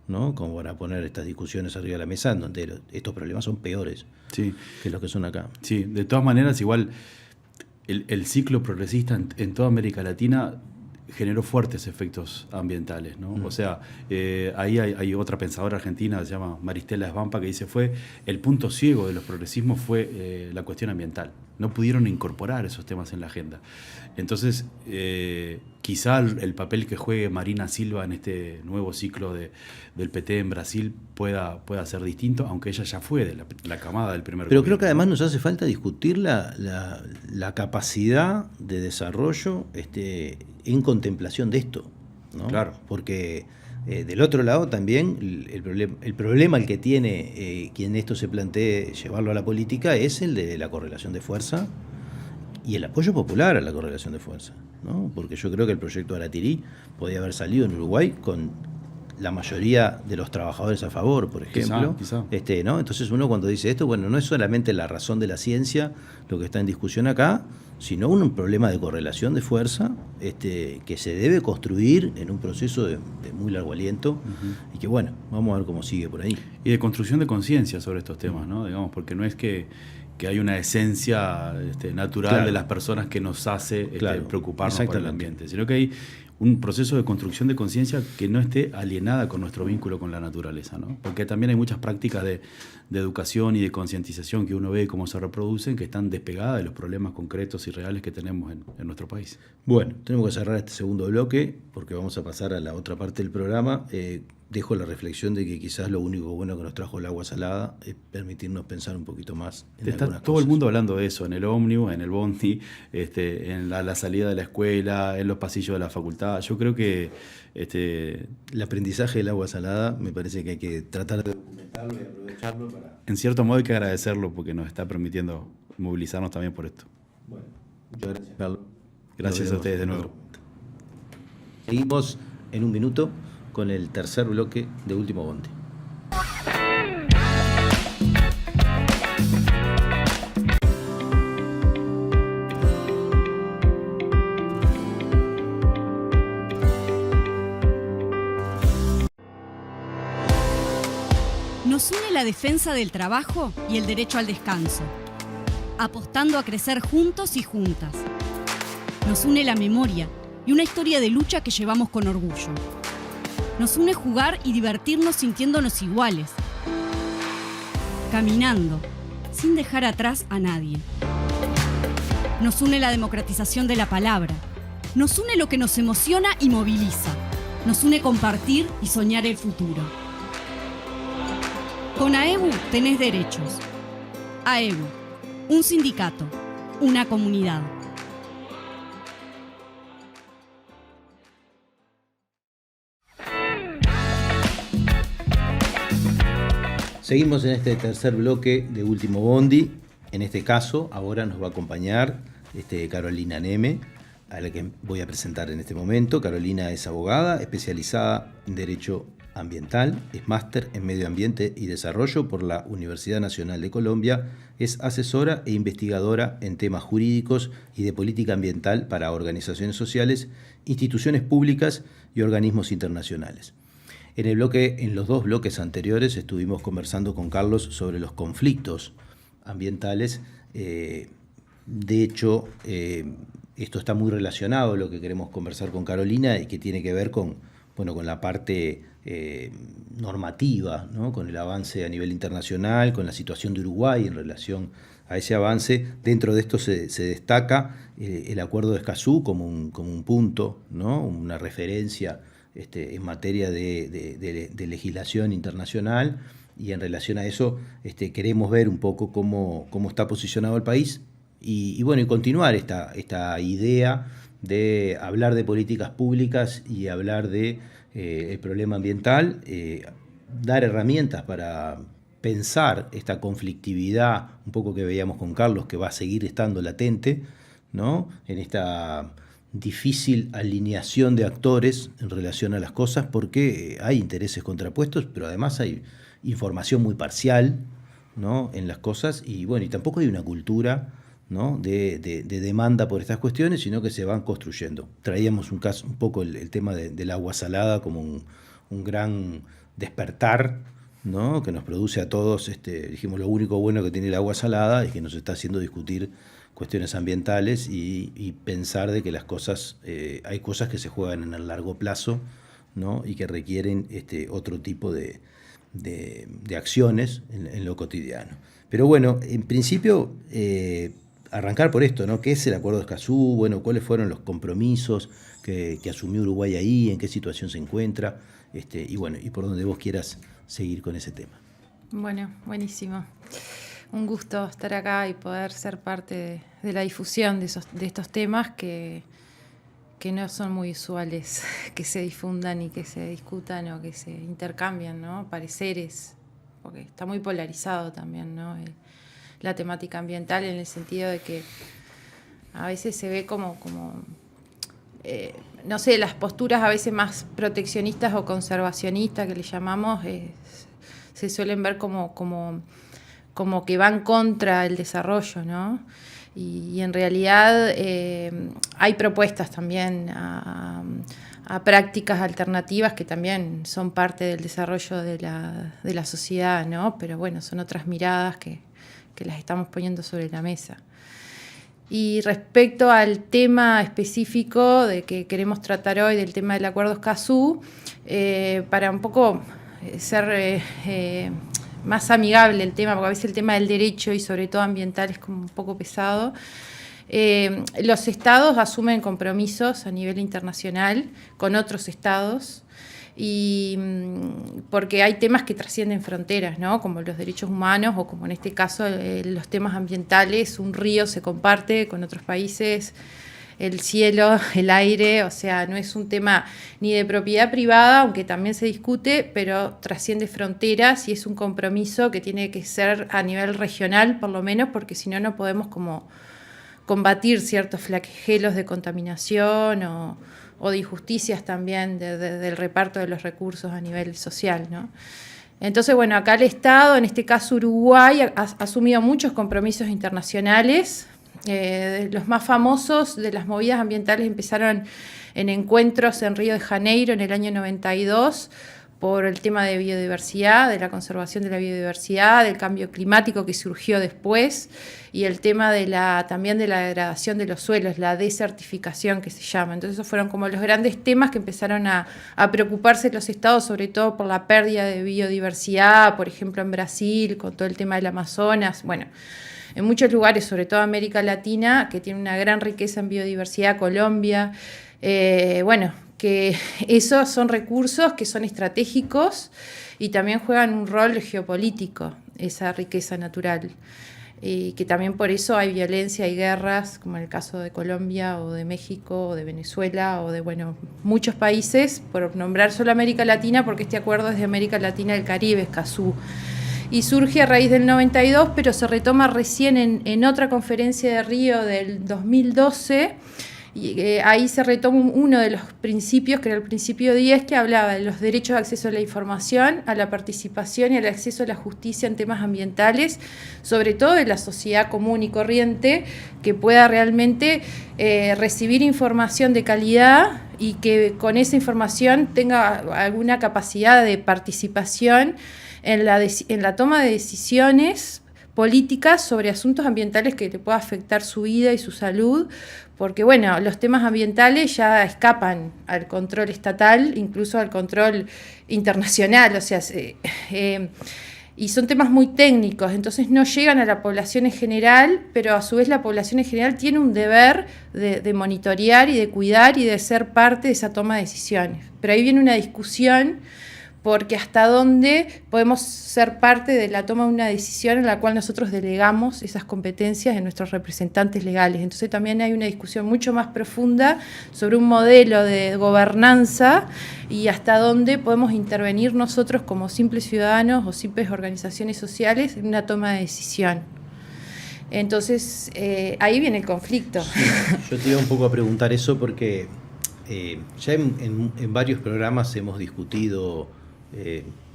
¿no? Como para poner estas discusiones arriba de la mesa, donde estos problemas son peores que los que son acá. Sí, de todas maneras, igual el ciclo progresista en toda América Latina generó fuertes efectos ambientales, ¿no? O sea, ahí hay otra pensadora argentina, se llama Maristela Svampa, que dice, el punto ciego de los progresismos fue la cuestión ambiental. No pudieron incorporar esos temas en la agenda. Entonces, quizá el papel que juegue Marina Silva en este nuevo ciclo del PT en Brasil pueda ser distinto, aunque ella ya fue de la camada del primer Pero gobierno. creo que además nos hace falta discutir la capacidad de desarrollo en contemplación de esto, ¿no? Claro. Porque del otro lado también el problema el que tiene quien esto se plantee llevarlo a la política es el de la correlación de fuerza y el apoyo popular a la correlación de fuerza, ¿no? Porque yo creo que el proyecto Aratirí podía haber salido en Uruguay con la mayoría de los trabajadores a favor, por ejemplo. Quizá. ¿No? Entonces uno cuando dice esto, bueno, no es solamente la razón de la ciencia lo que está en discusión acá, sino un problema de correlación de fuerza que se debe construir en un proceso de muy largo aliento y que, bueno, vamos a ver cómo sigue por ahí. Y de construcción de conciencia sobre estos temas, ¿no? Digamos, porque no es que hay una esencia natural de las personas que nos hace preocuparnos por el ambiente, sino que hay un proceso de construcción de conciencia que no esté alienada con nuestro vínculo con la naturaleza, ¿no? Porque también hay muchas prácticas de educación y de concientización que uno ve cómo se reproducen, que están despegadas de los problemas concretos y reales que tenemos en nuestro país. Bueno, tenemos que cerrar este segundo bloque porque vamos a pasar a la otra parte del programa. Dejo la reflexión de que quizás lo único bueno que nos trajo el agua salada es permitirnos pensar un poquito más en Está algunas todo cosas. El mundo hablando de eso, en el ómnibus, en el bondi, en la salida de la escuela, en los pasillos de la facultad. Yo creo que el aprendizaje del agua salada me parece que hay que tratar de documentarlo y aprovecharlo para... En cierto modo hay que agradecerlo porque nos está permitiendo movilizarnos también por esto. Bueno, muchas gracias, Carlos. Gracias a ustedes de nuevo. Seguimos en un minuto con el tercer bloque de Último Bondi. Nos une la defensa del trabajo y el derecho al descanso, apostando a crecer juntos y juntas. Nos une la memoria y una historia de lucha que llevamos con orgullo. Nos une jugar y divertirnos sintiéndonos iguales, caminando, sin dejar atrás a nadie. Nos une la democratización de la palabra. Nos une lo que nos emociona y moviliza. Nos une compartir y soñar el futuro. Con AEBU tenés derechos. AEBU, un sindicato, una comunidad. Seguimos en este tercer bloque de Último Bondi. En este caso, ahora nos va a acompañar Carolina Neme, a la que voy a presentar en este momento. Carolina es abogada especializada en Derecho ambiental, es máster en Medio Ambiente y Desarrollo por la Universidad Nacional de Colombia, es asesora e investigadora en temas jurídicos y de política ambiental para organizaciones sociales, instituciones públicas y organismos internacionales. En los 2 bloques anteriores estuvimos conversando con Carlos sobre los conflictos ambientales. De hecho, esto está muy relacionado a lo que queremos conversar con Carolina y que tiene que ver con la parte normativa, ¿no? Con el avance a nivel internacional, con la situación de Uruguay en relación a ese avance. Dentro de esto se destaca el Acuerdo de Escazú como un punto, ¿no? Una referencia en materia de legislación internacional, y en relación a eso queremos ver un poco cómo está posicionado el país y continuar esta idea de hablar de políticas públicas y hablar de el problema ambiental, dar herramientas para pensar esta conflictividad un poco que veíamos con Carlos, que va a seguir estando latente, ¿no? En esta difícil alineación de actores en relación a las cosas, porque hay intereses contrapuestos, pero además hay información muy parcial, ¿no? En las cosas, y tampoco hay una cultura, ¿no? de demanda por estas cuestiones, sino que se van construyendo. Traíamos un poco el tema del agua salada como un gran despertar, ¿no? Que nos produce a todos, dijimos, lo único bueno que tiene el agua salada es que nos está haciendo discutir cuestiones ambientales y pensar de que las cosas, hay cosas que se juegan en el largo plazo, ¿no? Y que requieren otro tipo de acciones en lo cotidiano. Pero en principio, arrancar por esto, ¿no? ¿Qué es el Acuerdo de Escazú? ¿Cuáles fueron los compromisos que asumió Uruguay ahí? ¿En qué situación se encuentra? Y por donde vos quieras seguir con ese tema. Bueno, buenísimo. Un gusto estar acá y poder ser parte de la difusión de estos temas que no son muy usuales que se difundan y que se discutan o que se intercambian, ¿no? Pareceres, porque está muy polarizado también, ¿no? La temática ambiental, en el sentido de que a veces se ve como no sé, las posturas a veces más proteccionistas o conservacionistas que le llamamos, se suelen ver como que van contra el desarrollo, ¿no? Y en realidad hay propuestas también a prácticas alternativas que también son parte del desarrollo de la sociedad, ¿no? Pero son otras miradas que las estamos poniendo sobre la mesa. Y respecto al tema específico de que queremos tratar hoy, del tema del Acuerdo Escazú, para un poco ser más amigable el tema, porque a veces el tema del derecho y sobre todo ambiental es como un poco pesado. Los estados asumen compromisos a nivel internacional con otros estados, y porque hay temas que trascienden fronteras, ¿no? Como los derechos humanos o como en este caso los temas ambientales. Un río se comparte con otros países, el cielo, el aire, o sea, no es un tema ni de propiedad privada, aunque también se discute, pero trasciende fronteras y es un compromiso que tiene que ser a nivel regional, por lo menos, porque si no, no podemos como combatir ciertos flagelos de contaminación o de injusticias también del reparto de los recursos a nivel social, ¿no? Entonces, acá el Estado, en este caso Uruguay, ha asumido muchos compromisos internacionales. Los más famosos de las movidas ambientales empezaron en encuentros en Río de Janeiro en el año 92 por el tema de biodiversidad, de la conservación de la biodiversidad, del cambio climático que surgió después, y el tema también de la degradación de los suelos, la desertificación que se llama. Entonces esos fueron como los grandes temas que empezaron a preocuparse los estados, sobre todo por la pérdida de biodiversidad, por ejemplo en Brasil, con todo el tema del Amazonas, en muchos lugares, sobre todo América Latina, que tiene una gran riqueza en biodiversidad, Colombia, que esos son recursos que son estratégicos y también juegan un rol geopolítico, esa riqueza natural. Y que también por eso hay violencia y guerras, como en el caso de Colombia o de México o de Venezuela o de muchos países, por nombrar solo América Latina, porque este acuerdo es de América Latina y el Caribe, Escazú. Y surge a raíz del 92, pero se retoma recién en otra conferencia de Río del 2012, Y ahí se retoma uno de los principios, que era el principio 10, que hablaba de los derechos de acceso a la información, a la participación y al acceso a la justicia en temas ambientales, sobre todo de la sociedad común y corriente, que pueda realmente recibir información de calidad y que con esa información tenga alguna capacidad de participación en la toma de decisiones políticas sobre asuntos ambientales que le pueda afectar su vida y su salud, porque bueno, los temas ambientales ya escapan al control estatal, incluso al control internacional, o sea, y son temas muy técnicos, entonces no llegan a la población en general, pero a su vez la población en general tiene un deber de monitorear y de cuidar y de ser parte de esa toma de decisiones. Pero ahí viene una discusión, porque hasta dónde podemos ser parte de la toma de una decisión en la cual nosotros delegamos esas competencias en nuestros representantes legales. Entonces también hay una discusión mucho más profunda sobre un modelo de gobernanza y hasta dónde podemos intervenir nosotros como simples ciudadanos o simples organizaciones sociales en una toma de decisión. Entonces ahí viene el conflicto. Sí, yo te iba un poco a preguntar eso porque ya en varios programas hemos discutido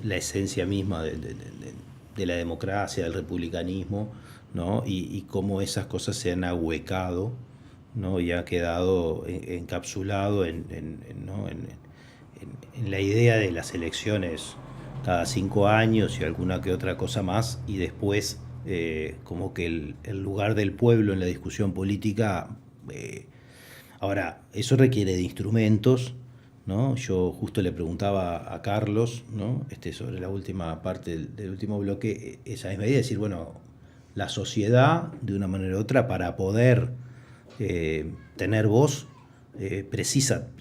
la esencia misma de la democracia, del republicanismo, ¿no? Y cómo esas cosas se han ahuecado, ¿no? Y ha quedado encapsulado en la idea de las elecciones cada 5 años y alguna que otra cosa más, y después como que el lugar del pueblo en la discusión política. Ahora, eso requiere de instrumentos, ¿no? Yo justo le preguntaba a Carlos, ¿no? Sobre la última parte del último bloque, esa misma idea, decir, bueno, la sociedad, de una manera u otra, para poder tener voz,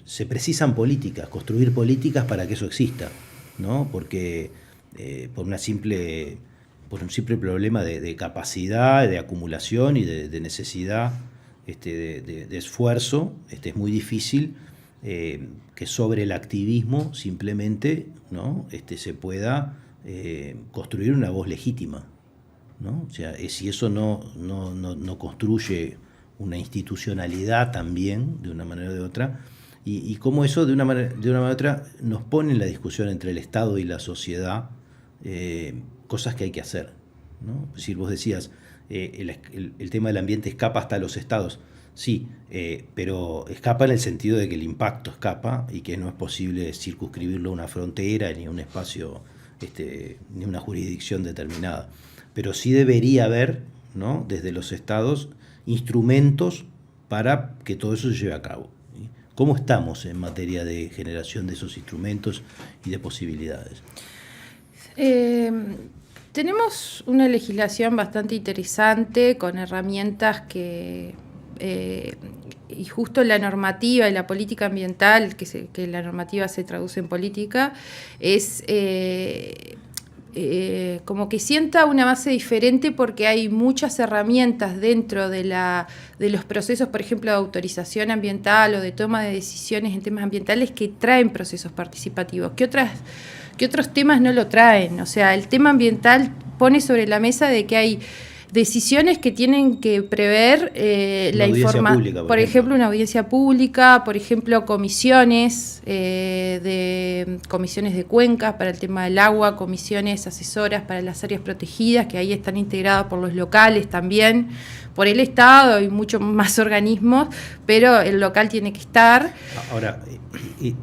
se precisan políticas, construir políticas para que eso exista, ¿no? Porque por un simple problema de capacidad, de acumulación y de necesidad de esfuerzo, es muy difícil que sobre el activismo simplemente, ¿no? Se pueda construir una voz legítima, ¿no? O sea, si eso no construye una institucionalidad también, de una manera o de otra, y cómo eso de una manera u otra nos pone en la discusión entre el Estado y la sociedad cosas que hay que hacer, ¿no? Es decir, vos decías, el tema del ambiente escapa hasta los estados. Sí, pero escapa en el sentido de que el impacto escapa y que no es posible circunscribirlo a una frontera ni a un espacio, ni una jurisdicción determinada. Pero sí debería haber, ¿no? Desde los estados, instrumentos para que todo eso se lleve a cabo, ¿sí? ¿Cómo estamos en materia de generación de esos instrumentos y de posibilidades? Tenemos una legislación bastante interesante con herramientas que... y justo la normativa y la política ambiental, que la normativa se traduce en política, es como que sienta una base diferente porque hay muchas herramientas dentro de los procesos, por ejemplo, de autorización ambiental o de toma de decisiones en temas ambientales que traen procesos participativos. ¿Qué otros temas no lo traen? O sea, el tema ambiental pone sobre la mesa de que hay decisiones que tienen que prever la información, por ejemplo, una audiencia pública, por ejemplo, comisiones de cuencas para el tema del agua, comisiones asesoras para las áreas protegidas, que ahí están integradas por los locales también, por el Estado y muchos más organismos, pero el local tiene que estar. Ahora,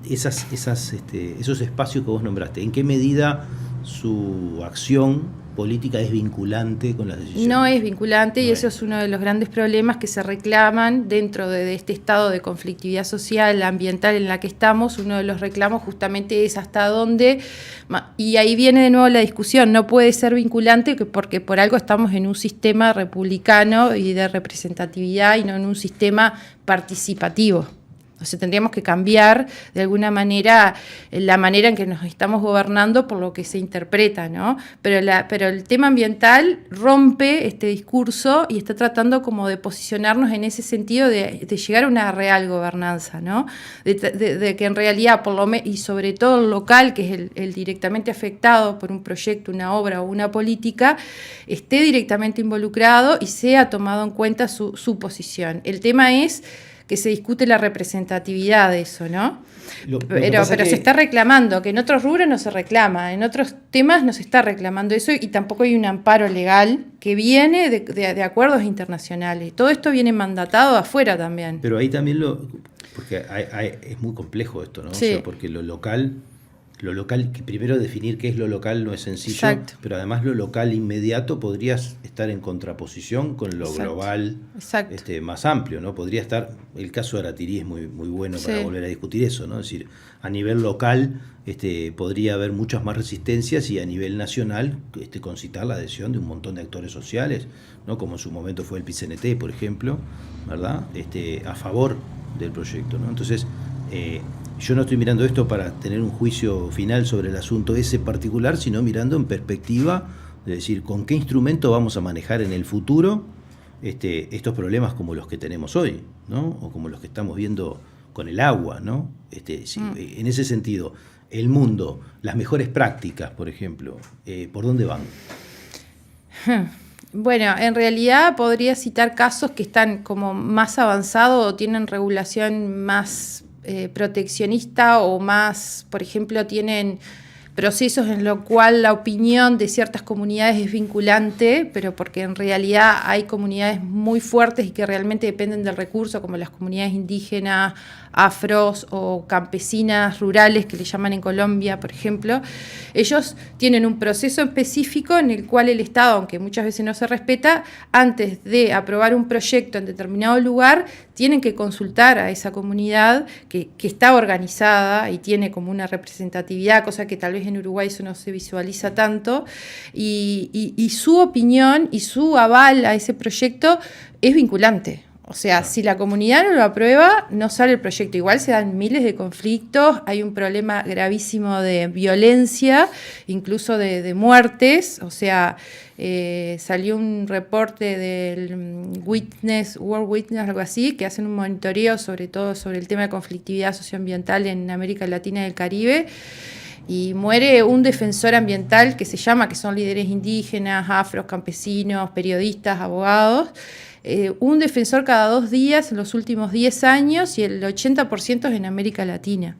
esos espacios que vos nombraste, ¿en qué medida su acción política es vinculante con las decisiones? No es vinculante, y eso es uno de los grandes problemas que se reclaman dentro de este estado de conflictividad social, ambiental en la que estamos. Uno de los reclamos justamente es hasta dónde, y ahí viene de nuevo la discusión, no puede ser vinculante porque por algo estamos en un sistema republicano y de representatividad y no en un sistema participativo. O sea, tendríamos que cambiar de alguna manera la manera en que nos estamos gobernando por lo que se interpreta, ¿no? Pero el tema ambiental rompe este discurso y está tratando como de posicionarnos en ese sentido de llegar a una real gobernanza, ¿no? De que en realidad, y sobre todo el local, que es el directamente afectado por un proyecto, una obra o una política, esté directamente involucrado y sea tomado en cuenta su posición. El tema es que se discute la representatividad de eso, ¿no? Pero que se está reclamando, que en otros rubros no se reclama, en otros temas no se está reclamando eso y tampoco hay un amparo legal que viene de acuerdos internacionales. Todo esto viene mandatado afuera también. Pero ahí también porque es muy complejo esto, ¿no? Sí. O sea, porque lo local, que primero definir qué es lo local no es sencillo, Exacto. pero además lo local inmediato podría estar en contraposición con lo Exacto. global. Exacto. Más amplio, ¿no? Podría estar, el caso de Aratirí es muy, muy bueno para Sí. volver a discutir eso, ¿no? Es decir, a nivel local podría haber muchas más resistencias y a nivel nacional concitar la adhesión de un montón de actores sociales, ¿no? Como en su momento fue el PIT-CNT, por ejemplo, ¿verdad? A favor del proyecto, ¿no? Entonces, yo no estoy mirando esto para tener un juicio final sobre el asunto ese particular, sino mirando en perspectiva de decir con qué instrumento vamos a manejar en el futuro estos problemas como los que tenemos hoy, ¿no? O como los que estamos viendo con el agua, ¿no? En ese sentido, el mundo, las mejores prácticas, por ejemplo, ¿por dónde van? Bueno, en realidad podría citar casos que están como más avanzados o tienen regulación más proteccionista o más, por ejemplo, tienen procesos en los cuales la opinión de ciertas comunidades es vinculante, pero porque en realidad hay comunidades muy fuertes y que realmente dependen del recurso, como las comunidades indígenas, afros o campesinas rurales, que le llaman en Colombia, por ejemplo. Ellos tienen un proceso específico en el cual el Estado, aunque muchas veces no se respeta, antes de aprobar un proyecto en determinado lugar, tienen que consultar a esa comunidad que está organizada y tiene como una representatividad, cosa que tal vez en Uruguay eso no se visualiza tanto, y su opinión y su aval a ese proyecto es vinculante. O sea, si la comunidad no lo aprueba, no sale el proyecto. Igual se dan miles de conflictos, hay un problema gravísimo de violencia, incluso de muertes. O sea, salió un reporte del World Witness, algo así, que hacen un monitoreo sobre todo sobre el tema de conflictividad socioambiental en América Latina y el Caribe. Y muere un defensor ambiental que son líderes indígenas, afros, campesinos, periodistas, abogados. Un defensor cada 2 días en los últimos 10 años y el 80% es en América Latina.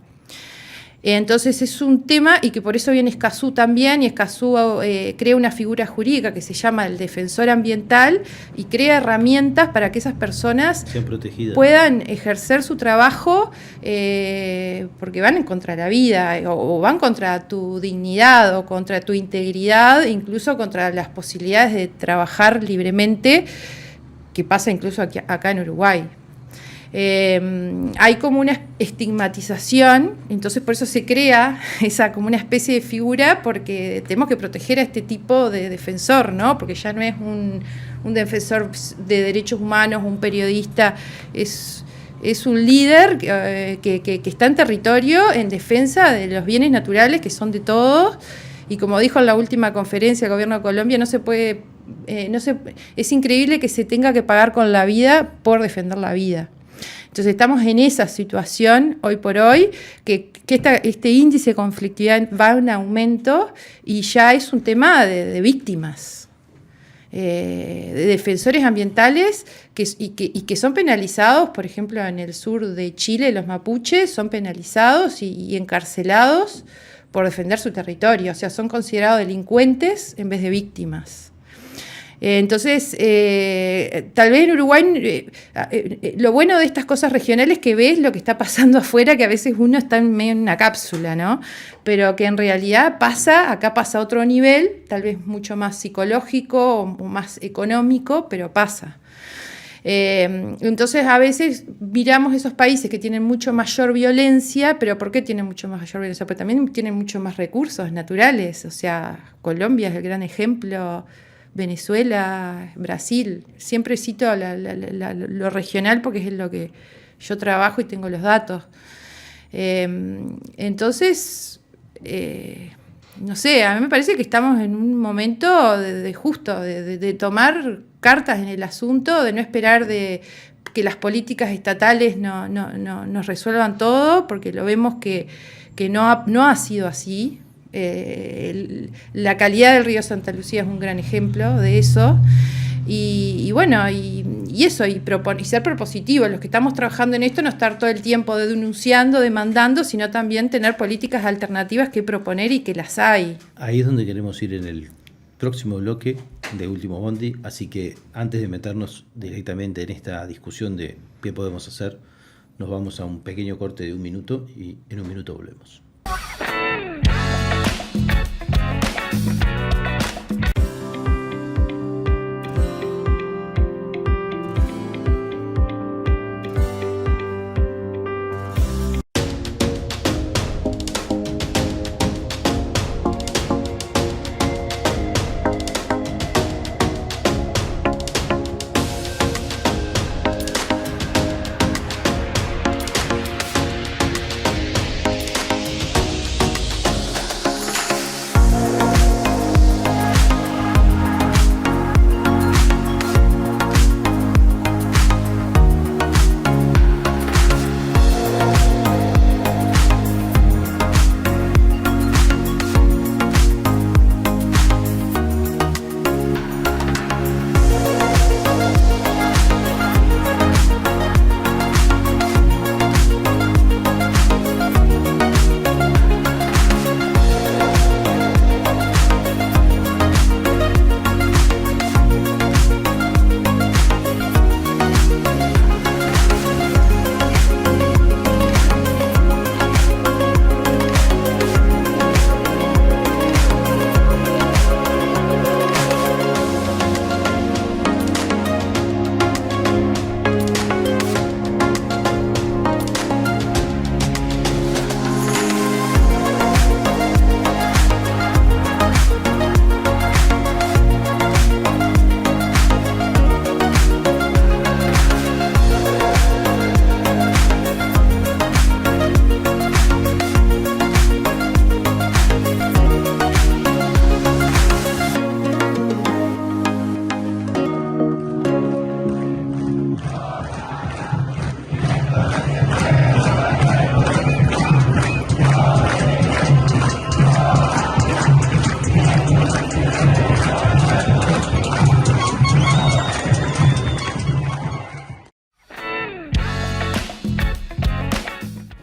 Entonces es un tema y que por eso viene Escazú también, y Escazú crea una figura jurídica que se llama el defensor ambiental y crea herramientas para que esas personas puedan ejercer su trabajo porque van en contra de la vida o van contra tu dignidad o contra tu integridad, incluso contra las posibilidades de trabajar libremente, que pasa incluso acá en Uruguay. Hay como una estigmatización, entonces por eso se crea esa como una especie de figura, porque tenemos que proteger a este tipo de defensor, ¿no? Porque ya no es un defensor de derechos humanos, un periodista, es un líder que está en territorio en defensa de los bienes naturales que son de todos, y como dijo en la última conferencia del Gobierno de Colombia, es increíble que se tenga que pagar con la vida por defender la vida. Entonces estamos en esa situación hoy por hoy, que este índice de conflictividad va en aumento y ya es un tema de víctimas, de defensores ambientales que son penalizados. Por ejemplo, en el sur de Chile los mapuches son penalizados y encarcelados por defender su territorio, o sea, son considerados delincuentes en vez de víctimas. Entonces, tal vez en Uruguay, lo bueno de estas cosas regionales es que ves lo que está pasando afuera, que a veces uno está medio en una cápsula, ¿no? Pero que en realidad acá pasa a otro nivel, tal vez mucho más psicológico o más económico, pero pasa. Entonces a veces miramos esos países que tienen mucho mayor violencia, pero ¿por qué tienen mucho mayor violencia? Porque también tienen mucho más recursos naturales, o sea, Colombia es el gran ejemplo, Venezuela, Brasil. Siempre cito lo regional porque es en lo que yo trabajo y tengo los datos. Entonces, no sé, a mí me parece que estamos en un momento de tomar cartas en el asunto, de no esperar de que las políticas estatales nos resuelvan todo, porque lo vemos que no ha sido así. La calidad del río Santa Lucía es un gran ejemplo de eso, y bueno, y y eso, y ser propositivos. Los que estamos trabajando en esto, no estar todo el tiempo denunciando, demandando, sino también tener políticas alternativas que proponer y que las hay. Ahí es donde queremos ir en el próximo bloque de Último Bondi, así que antes de meternos directamente en esta discusión de qué podemos hacer, nos vamos a un pequeño corte de 1 minuto y en 1 minuto volvemos.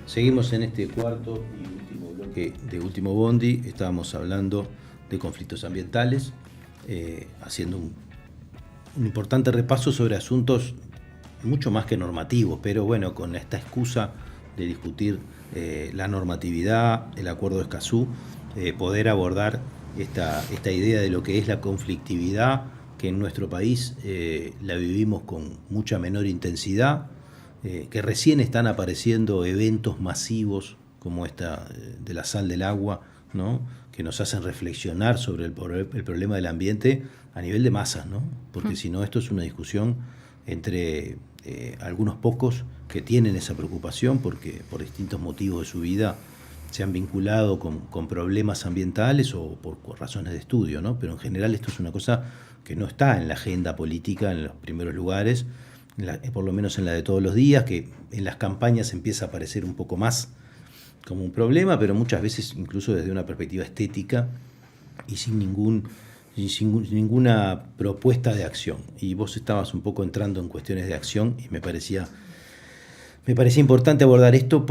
Seguimos en este cuarto y último bloque de Último Bondi. Estábamos hablando de conflictos ambientales, haciendo un importante repaso sobre asuntos mucho más que normativos, pero bueno, con esta excusa de discutir la normatividad, el acuerdo de Escazú, poder abordar esta idea de lo que es la conflictividad, que en nuestro país la vivimos con mucha menor intensidad, que recién están apareciendo eventos masivos como esta de la sal del agua, ¿no? Que nos hacen reflexionar sobre el problema del ambiente a nivel de masas, ¿no? Porque si no, esto es una discusión entre algunos pocos que tienen esa preocupación porque por distintos motivos de su vida se han vinculado con problemas ambientales o por razones de estudio, ¿no? Pero en general esto es una cosa que no está en la agenda política en los primeros lugares, por lo menos en la de todos los días, que en las campañas empieza a aparecer un poco más como un problema, pero muchas veces incluso desde una perspectiva estética y sin ninguna propuesta de acción. Y vos estabas un poco entrando en cuestiones de acción y me parecía importante abordar esto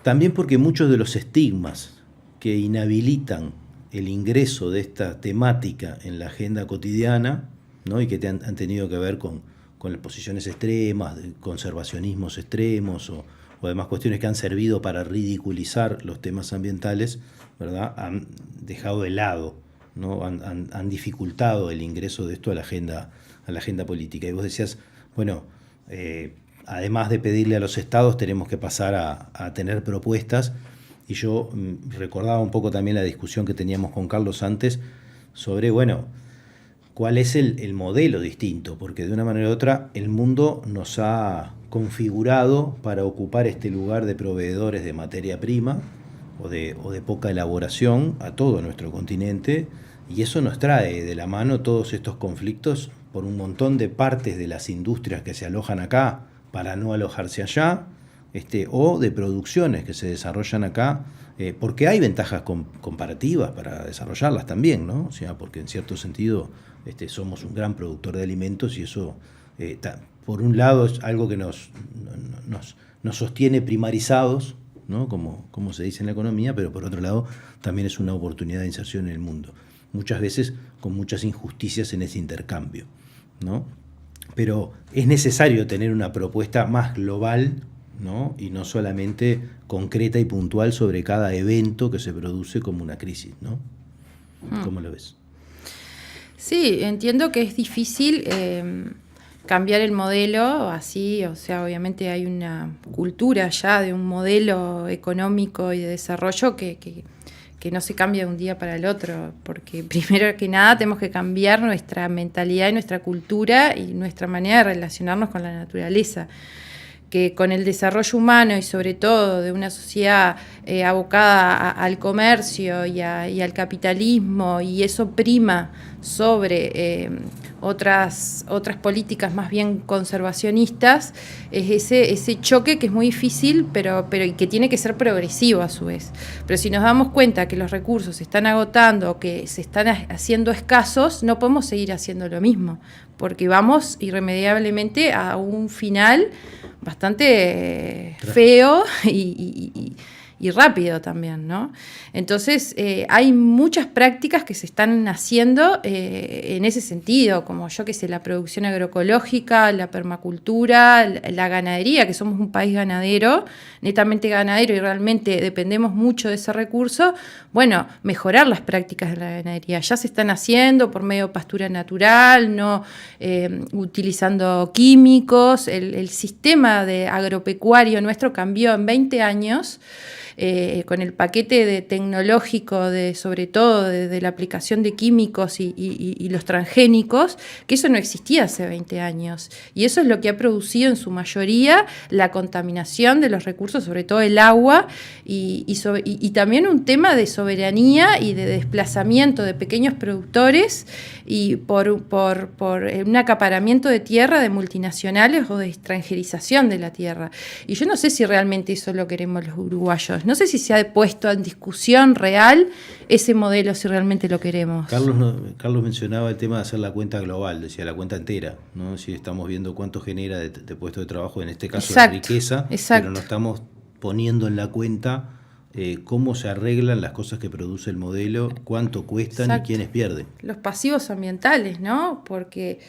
también porque muchos de los estigmas que inhabilitan el ingreso de esta temática en la agenda cotidiana, ¿no? Y que han tenido que ver con las posiciones extremas, de conservacionismos extremos o demás cuestiones que han servido para ridiculizar los temas ambientales, ¿verdad? Han dejado de lado, ¿no? Han dificultado el ingreso de esto a la agenda política. Y vos decías, bueno, además de pedirle a los estados, tenemos que pasar a tener propuestas. Y yo recordaba un poco también la discusión que teníamos con Carlos antes sobre, bueno, cuál es el modelo distinto, porque de una manera u otra el mundo nos ha configurado para ocupar este lugar de proveedores de materia prima o de poca elaboración a todo nuestro continente, y eso nos trae de la mano todos estos conflictos por un montón de partes de las industrias que se alojan acá para no alojarse allá, o de producciones que se desarrollan acá, porque hay ventajas comparativas para desarrollarlas también, ¿no? O sea, porque en cierto sentido somos un gran productor de alimentos y eso por un lado es algo que nos sostiene primarizados, ¿no? Como se dice en la economía, pero por otro lado también es una oportunidad de inserción en el mundo. Muchas veces con muchas injusticias en ese intercambio, ¿no? Pero es necesario tener una propuesta más global, ¿no? Y no solamente concreta y puntual sobre cada evento que se produce como una crisis, ¿no? ¿Cómo lo ves? Sí, entiendo que es difícil cambiar el modelo así, o sea, obviamente hay una cultura ya de un modelo económico y de desarrollo que no se cambia de un día para el otro, porque primero que nada tenemos que cambiar nuestra mentalidad y nuestra cultura y nuestra manera de relacionarnos con la naturaleza, que con el desarrollo humano y sobre todo de una sociedad abocada al comercio y al capitalismo, y eso prima sobre otras políticas más bien conservacionistas, es ese choque que es muy difícil, pero y que tiene que ser progresivo a su vez. Pero si nos damos cuenta que los recursos se están agotando o que se están haciendo escasos, no podemos seguir haciendo lo mismo, porque vamos irremediablemente a un final bastante feo y rápido también, ¿no? Entonces, hay muchas prácticas que se están haciendo en ese sentido, como yo que sé, la producción agroecológica, la permacultura, la ganadería, que somos un país ganadero, netamente ganadero, y realmente dependemos mucho de ese recurso. Bueno, mejorar las prácticas de la ganadería. Ya se están haciendo por medio de pastura natural, no utilizando químicos. El sistema de agropecuario nuestro cambió en 20 años. Con el paquete tecnológico, sobre todo de la aplicación de químicos y los transgénicos, que eso no existía hace 20 años. Y eso es lo que ha producido en su mayoría la contaminación de los recursos, sobre todo el agua, y también un tema de soberanía y de desplazamiento de pequeños productores y por un acaparamiento de tierra de multinacionales o de extranjerización de la tierra. Y yo no sé si realmente eso lo queremos los uruguayos. No sé si se ha puesto en discusión real ese modelo, si realmente lo queremos. Carlos mencionaba el tema de hacer la cuenta global, decía la cuenta entera, ¿no? Si estamos viendo cuánto genera de puestos de trabajo, en este caso la riqueza, pero no estamos poniendo en la cuenta cómo se arreglan las cosas que produce el modelo, cuánto cuestan y quiénes pierden. Los pasivos ambientales, ¿no? Porque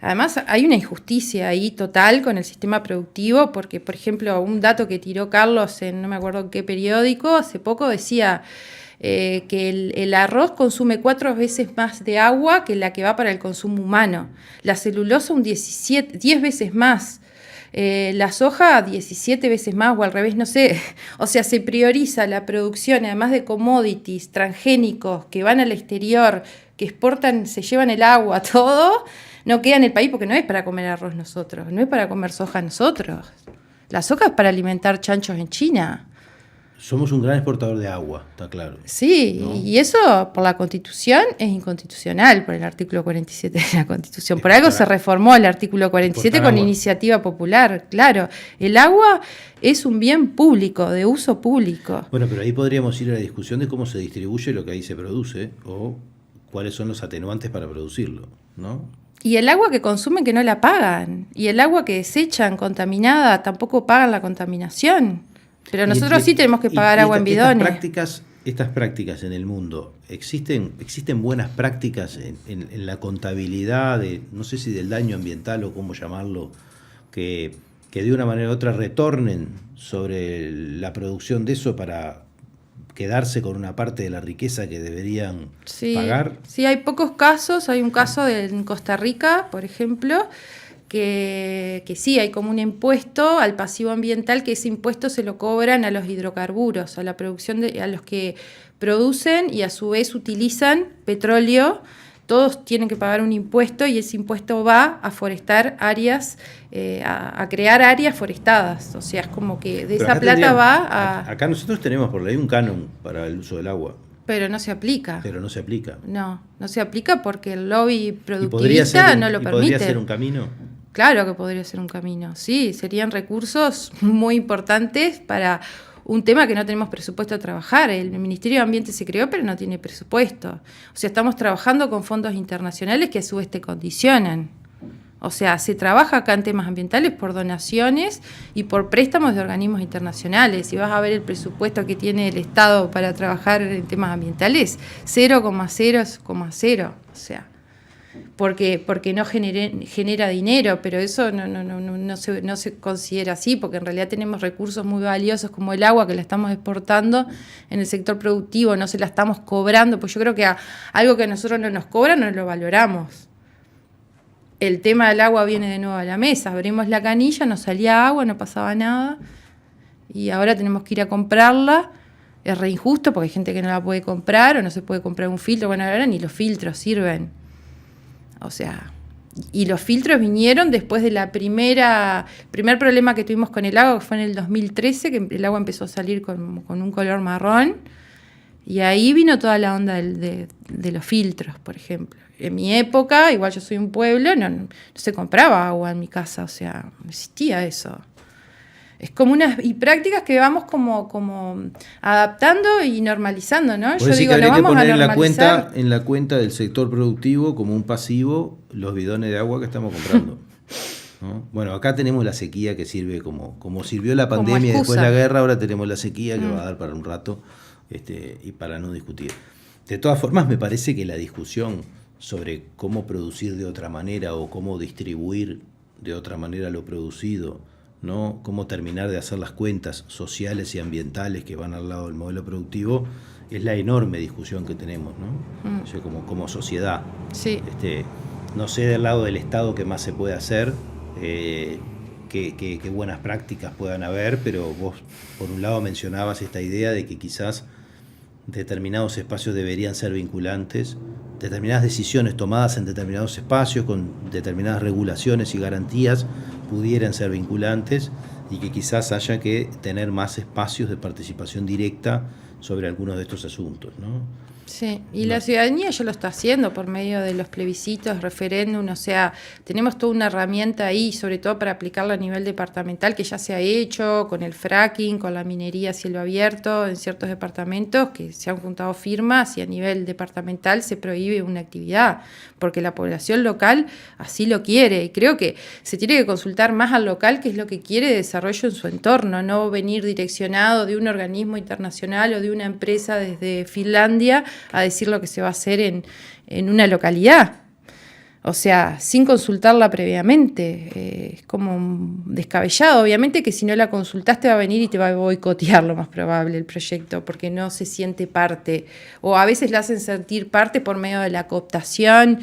además hay una injusticia ahí total con el sistema productivo, porque, por ejemplo, un dato que tiró Carlos en no me acuerdo en qué periódico, hace poco decía que el arroz consume 4 veces más de agua que la que va para el consumo humano. La celulosa 10 veces más. La soja 17 veces más, o al revés, no sé. O sea, se prioriza la producción, además de commodities, transgénicos, que van al exterior, que exportan, se llevan el agua, todo, no queda en el país, porque no es para comer arroz nosotros, no es para comer soja nosotros. La soja es para alimentar chanchos en China. Somos un gran exportador de agua, está claro. Sí, ¿no? Y eso por la Constitución es inconstitucional, por el artículo 47 de la Constitución. Por algo se reformó el artículo 47 con iniciativa popular, claro. El agua es un bien público, de uso público. Bueno, pero ahí podríamos ir a la discusión de cómo se distribuye lo que ahí se produce o cuáles son los atenuantes para producirlo, ¿no? Y el agua que consumen que no la pagan, y el agua que desechan contaminada tampoco pagan la contaminación. Pero nosotros sí tenemos que pagar agua en bidones. Estas prácticas en el mundo, ¿existen buenas prácticas en la contabilidad no sé si del daño ambiental o cómo llamarlo, que de una manera u otra retornen sobre la producción de eso para quedarse con una parte de la riqueza que deberían pagar? Sí, hay pocos casos. Hay un caso en Costa Rica, por ejemplo, que sí, hay como un impuesto al pasivo ambiental, que ese impuesto se lo cobran a los hidrocarburos, a la producción a los que producen y a su vez utilizan petróleo. Todos tienen que pagar un impuesto y ese impuesto va a forestar áreas, a crear áreas forestadas. O sea, es como que de esa plata va a... Acá nosotros tenemos por ley un canon para el uso del agua. Pero no se aplica. No se aplica porque el lobby productivista no lo permite. ¿Podría ser un camino? Claro que podría ser un camino, sí, serían recursos muy importantes para un tema que no tenemos presupuesto a trabajar. El Ministerio de Ambiente se creó, pero no tiene presupuesto. O sea, estamos trabajando con fondos internacionales que a su vez te condicionan. O sea, se trabaja acá en temas ambientales por donaciones y por préstamos de organismos internacionales. Si vas a ver el presupuesto que tiene el Estado para trabajar en temas ambientales, 0,0,0. O sea, porque no genera dinero, pero eso no se considera así, porque en realidad tenemos recursos muy valiosos como el agua, que la estamos exportando en el sector productivo, no se la estamos cobrando, pues yo creo que algo que a nosotros no nos cobran no lo valoramos. El tema del agua viene de nuevo a la mesa, abrimos la canilla, nos salía agua, no pasaba nada, y ahora tenemos que ir a comprarla. Es re injusto porque hay gente que no la puede comprar o no se puede comprar un filtro, bueno, ahora ni los filtros sirven. O sea, y los filtros vinieron después de primer problema que tuvimos con el agua, que fue en el 2013, que el agua empezó a salir con un color marrón, y ahí vino toda la onda de los filtros, por ejemplo. En mi época, igual yo soy un pueblo, no se compraba agua en mi casa, o sea, no existía eso. Es como y prácticas que vamos como adaptando y normalizando, ¿no? Yo digo, lo vamos a normalizar. En la cuenta del sector productivo como un pasivo los bidones de agua que estamos comprando, ¿no? Bueno, acá tenemos la sequía que sirve como sirvió la pandemia y después la guerra, ahora tenemos la sequía que va a dar para un rato y para no discutir. De todas formas, me parece que la discusión sobre cómo producir de otra manera o cómo distribuir de otra manera lo producido, ¿no? Cómo terminar de hacer las cuentas sociales y ambientales que van al lado del modelo productivo, es la enorme discusión que tenemos, ¿no? O sea, como sociedad. Sí. No sé del lado del Estado qué más se puede hacer, qué buenas prácticas puedan haber, pero vos por un lado mencionabas esta idea de que quizás determinados espacios deberían ser vinculantes, determinadas decisiones tomadas en determinados espacios con determinadas regulaciones y garantías pudieran ser vinculantes y que quizás haya que tener más espacios de participación directa sobre algunos de estos asuntos, ¿no? Sí, y la ciudadanía ya lo está haciendo por medio de los plebiscitos, referéndum, o sea, tenemos toda una herramienta ahí, sobre todo para aplicarla a nivel departamental, que ya se ha hecho con el fracking, con la minería a cielo abierto, en ciertos departamentos que se han juntado firmas y a nivel departamental se prohíbe una actividad, porque la población local así lo quiere, y creo que se tiene que consultar más al local qué es lo que quiere de desarrollo en su entorno, no venir direccionado de un organismo internacional o de una empresa desde Finlandia a decir lo que se va a hacer en una localidad. O sea, sin consultarla previamente. Es como descabellado. Obviamente que si no la consultaste va a venir y te va a boicotear lo más probable el proyecto, porque no se siente parte. O a veces la hacen sentir parte por medio de la cooptación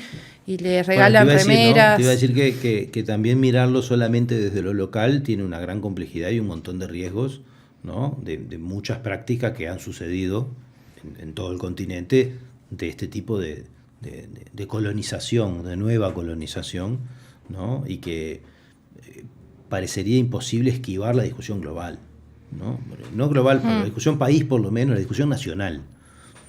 y le regalan remeras. Te iba a decir que también mirarlo solamente desde lo local tiene una gran complejidad y un montón de riesgos, ¿no? De muchas prácticas que han sucedido en todo el continente de este tipo de colonización, de nueva colonización, ¿no? Y que parecería imposible esquivar la discusión global, ¿no? No global, la discusión país por lo menos, la discusión nacional,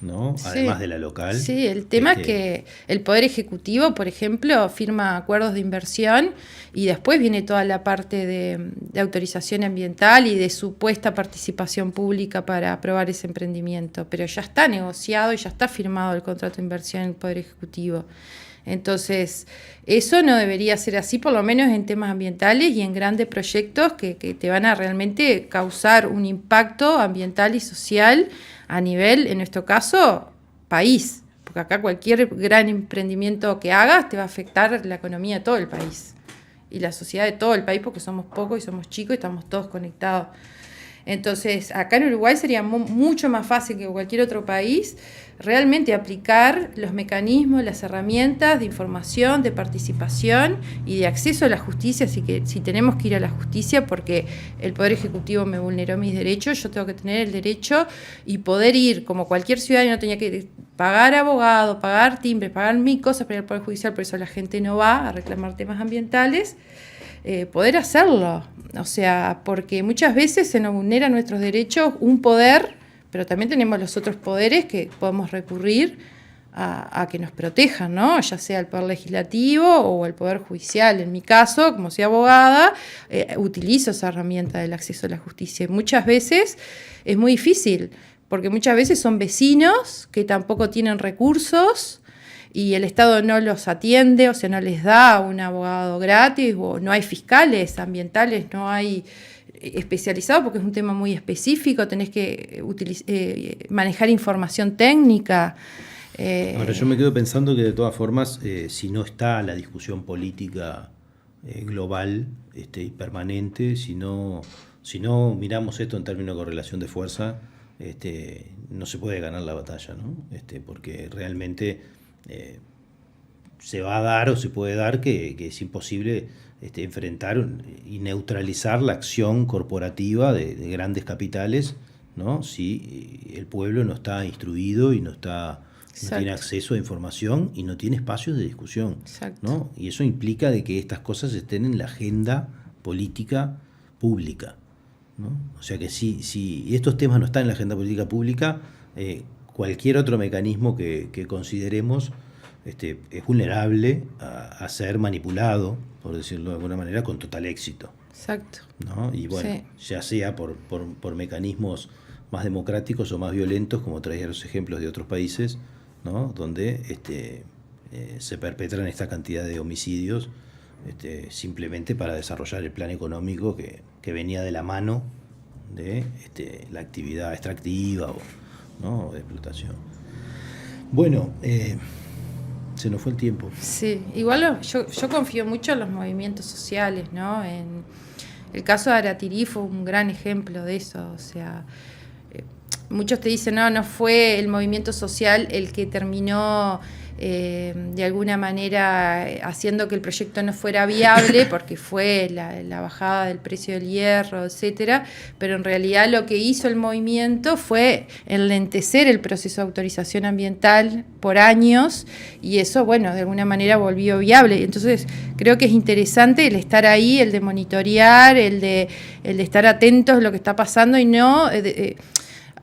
¿no? Sí. Además de la local. Sí, el tema es que el Poder Ejecutivo, por ejemplo, firma acuerdos de inversión y después viene toda la parte de autorización ambiental y de supuesta participación pública para aprobar ese emprendimiento. Pero ya está negociado y ya está firmado el contrato de inversión en el Poder Ejecutivo. Entonces, eso no debería ser así, por lo menos en temas ambientales y en grandes proyectos que te van a realmente causar un impacto ambiental y social a nivel, en nuestro caso, país. Porque acá cualquier gran emprendimiento que hagas te va a afectar la economía de todo el país y la sociedad de todo el país, porque somos pocos y somos chicos y estamos todos conectados. Entonces, acá en Uruguay sería mucho más fácil que cualquier otro país realmente aplicar los mecanismos, las herramientas de información, de participación y de acceso a la justicia. Así que si tenemos que ir a la justicia porque el Poder Ejecutivo me vulneró mis derechos, yo tengo que tener el derecho y poder ir, como cualquier ciudadano, no tenía que pagar abogado, pagar timbre, pagar 1000 cosas para ir al Poder Judicial, por eso la gente no va a reclamar temas ambientales. Poder hacerlo, o sea, porque muchas veces se nos vulneran nuestros derechos un poder, pero también tenemos los otros poderes que podemos recurrir a que nos protejan, ¿no? Ya sea el Poder Legislativo o el Poder Judicial. En mi caso, como soy abogada, utilizo esa herramienta del acceso a la justicia. Y muchas veces es muy difícil, porque muchas veces son vecinos que tampoco tienen recursos y el Estado no los atiende, o sea, no les da un abogado gratis, o no hay fiscales ambientales, no hay especializados, porque es un tema muy específico, tenés que manejar información técnica. Ahora, yo me quedo pensando que de todas formas, si no está la discusión política global y permanente, si no miramos esto en términos de correlación de fuerza, no se puede ganar la batalla, ¿no? Porque realmente se va a dar o se puede dar que es imposible enfrentar y neutralizar la acción corporativa de grandes capitales, ¿no? Si el pueblo no está instruido y no tiene acceso a información y no tiene espacios de discusión, ¿no? Y eso implica de que estas cosas estén en la agenda política pública, ¿no? O sea que si estos temas no están en la agenda política pública, cualquier otro mecanismo que consideremos es vulnerable a ser manipulado, por decirlo de alguna manera, con total éxito. Exacto. ¿No? Y bueno, ya sea por mecanismos más democráticos o más violentos, como traía los ejemplos de otros países, ¿no? Donde se perpetran esta cantidad de homicidios simplemente para desarrollar el plan económico que venía de la mano de la actividad extractiva ¿no? o de explotación. Bueno, se nos fue el tiempo. Sí, igual yo confío mucho en los movimientos sociales, ¿no? En el caso de Aratirí fue un gran ejemplo de eso, o sea, muchos te dicen, no fue el movimiento social el que terminó de alguna manera haciendo que el proyecto no fuera viable, porque fue la bajada del precio del hierro, etcétera, pero en realidad lo que hizo el movimiento fue enlentecer el proceso de autorización ambiental por años, y eso, bueno, de alguna manera volvió viable. Entonces creo que es interesante el estar ahí, el de monitorear, el de estar atentos a lo que está pasando y no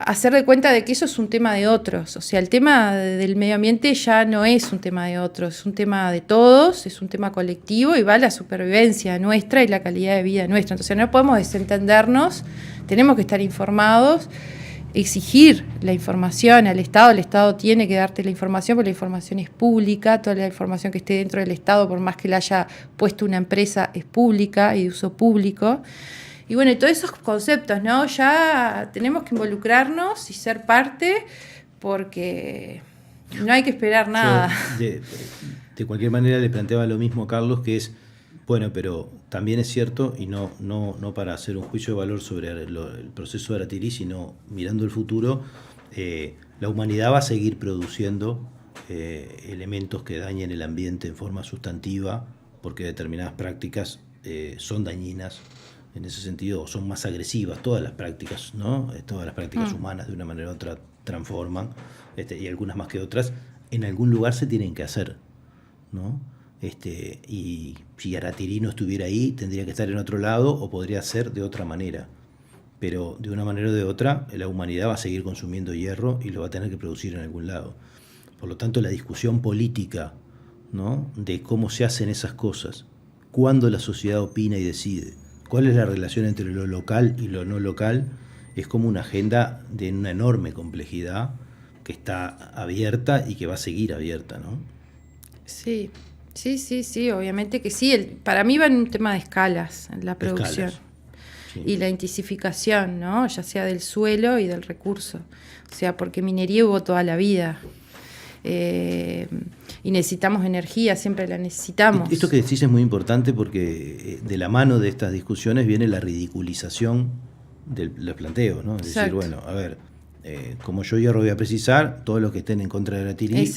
hacer de cuenta de que eso es un tema de otros. O sea, el tema del medio ambiente ya no es un tema de otros, es un tema de todos, es un tema colectivo y va a la supervivencia nuestra y la calidad de vida nuestra. Entonces no podemos desentendernos, tenemos que estar informados, exigir la información al Estado. El Estado tiene que darte la información, porque la información es pública, toda la información que esté dentro del Estado, por más que la haya puesto una empresa, es pública y de uso público. Y bueno, y todos esos conceptos, ¿no? Ya tenemos que involucrarnos y ser parte, porque no hay que esperar nada. Yo, de cualquier manera le planteaba lo mismo a Carlos, que es, bueno, pero también es cierto, y no para hacer un juicio de valor sobre el proceso de Aratirí, sino mirando el futuro, la humanidad va a seguir produciendo elementos que dañen el ambiente en forma sustantiva, porque determinadas prácticas son dañinas. En ese sentido, son más agresivas todas las prácticas, ¿no? Todas las prácticas humanas de una manera u otra transforman, y algunas más que otras, en algún lugar se tienen que hacer, ¿no? Y si Aratirí no estuviera ahí, tendría que estar en otro lado o podría ser de otra manera. Pero de una manera o de otra, la humanidad va a seguir consumiendo hierro y lo va a tener que producir en algún lado. Por lo tanto, la discusión política, ¿no? De cómo se hacen esas cosas, cuándo la sociedad opina y decide, cuál es la relación entre lo local y lo no local, es como una agenda de una enorme complejidad que está abierta y que va a seguir abierta, ¿no? Sí, obviamente que sí. Para mí va en un tema de escalas, en la producción. Sí. Y la intensificación, ¿no? Ya sea del suelo y del recurso. O sea, porque minería hubo toda la vida. Y necesitamos energía, siempre la necesitamos. Esto que decís es muy importante porque de la mano de estas discusiones viene la ridiculización de los planteos, ¿no? Es decir, bueno, a ver, como yo hierro voy a precisar, todos los que estén en contra de Aratirí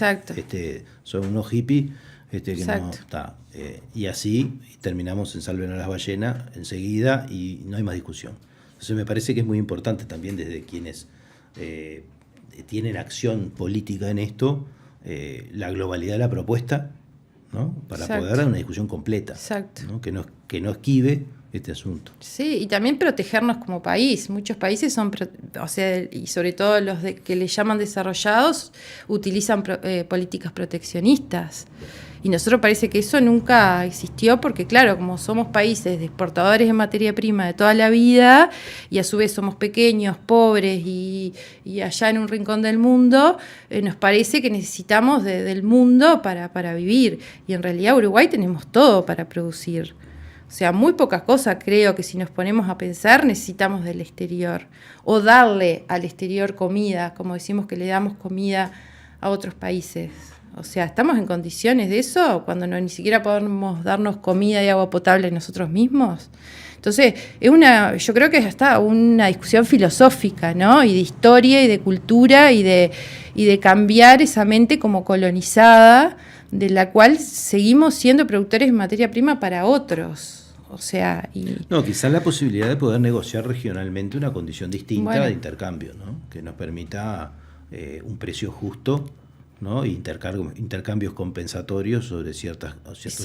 son unos hippies que no está. Y así terminamos en Salven a las ballenas enseguida y no hay más discusión. Entonces me parece que es muy importante también desde quienes tienen acción política en esto, la globalidad de la propuesta, ¿no? Para poder dar una discusión completa, ¿no? Que no esquive este asunto. Sí, y también protegernos como país. Muchos países son, y sobre todo los que le llaman desarrollados, utilizan políticas proteccionistas. Y nosotros parece que eso nunca existió porque, claro, como somos países de exportadores de materia prima de toda la vida y a su vez somos pequeños, pobres y allá en un rincón del mundo, nos parece que necesitamos del mundo para vivir. Y en realidad Uruguay tenemos todo para producir. O sea, muy pocas cosas creo que si nos ponemos a pensar necesitamos del exterior. O darle al exterior comida, como decimos que le damos comida a otros países. O sea, ¿estamos en condiciones de eso cuando ni siquiera podemos darnos comida y agua potable nosotros mismos? Entonces, yo creo que es hasta una discusión filosófica, ¿no? Y de historia y de cultura y de cambiar esa mente como colonizada, de la cual seguimos siendo productores de materia prima para otros. O sea, No, quizás la posibilidad de poder negociar regionalmente una condición distinta de intercambio, ¿no? Que nos permita un precio justo, ¿no? Y intercambios compensatorios sobre ciertos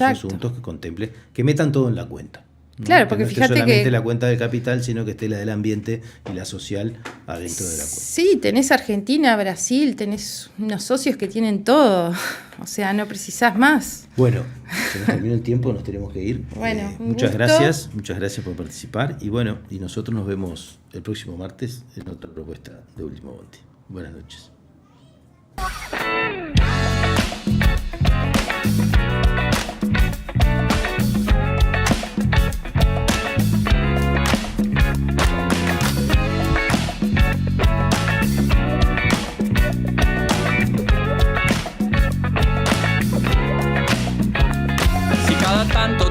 asuntos que contemple, que metan todo en la cuenta, ¿no? Claro, porque no fíjate esté solamente que la cuenta del capital, sino que esté la del ambiente y la social adentro de la cuenta. Sí, tenés Argentina, Brasil, tenés unos socios que tienen todo. O sea, no precisás más. Bueno, se nos terminó el tiempo, nos tenemos que ir. Bueno, muchas gracias por participar. Y bueno, y nosotros nos vemos el próximo martes en otra propuesta de Último Bondi. Buenas noches.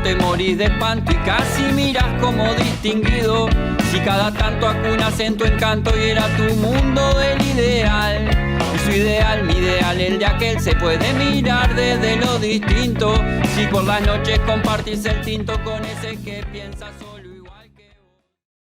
Te morís de espanto y casi miras como distinguido. Si cada tanto acunas en tu encanto y era tu mundo el ideal. Y su ideal, mi ideal, el de aquel se puede mirar desde lo distinto. Si por las noches compartís el tinto con ese que piensas hoy.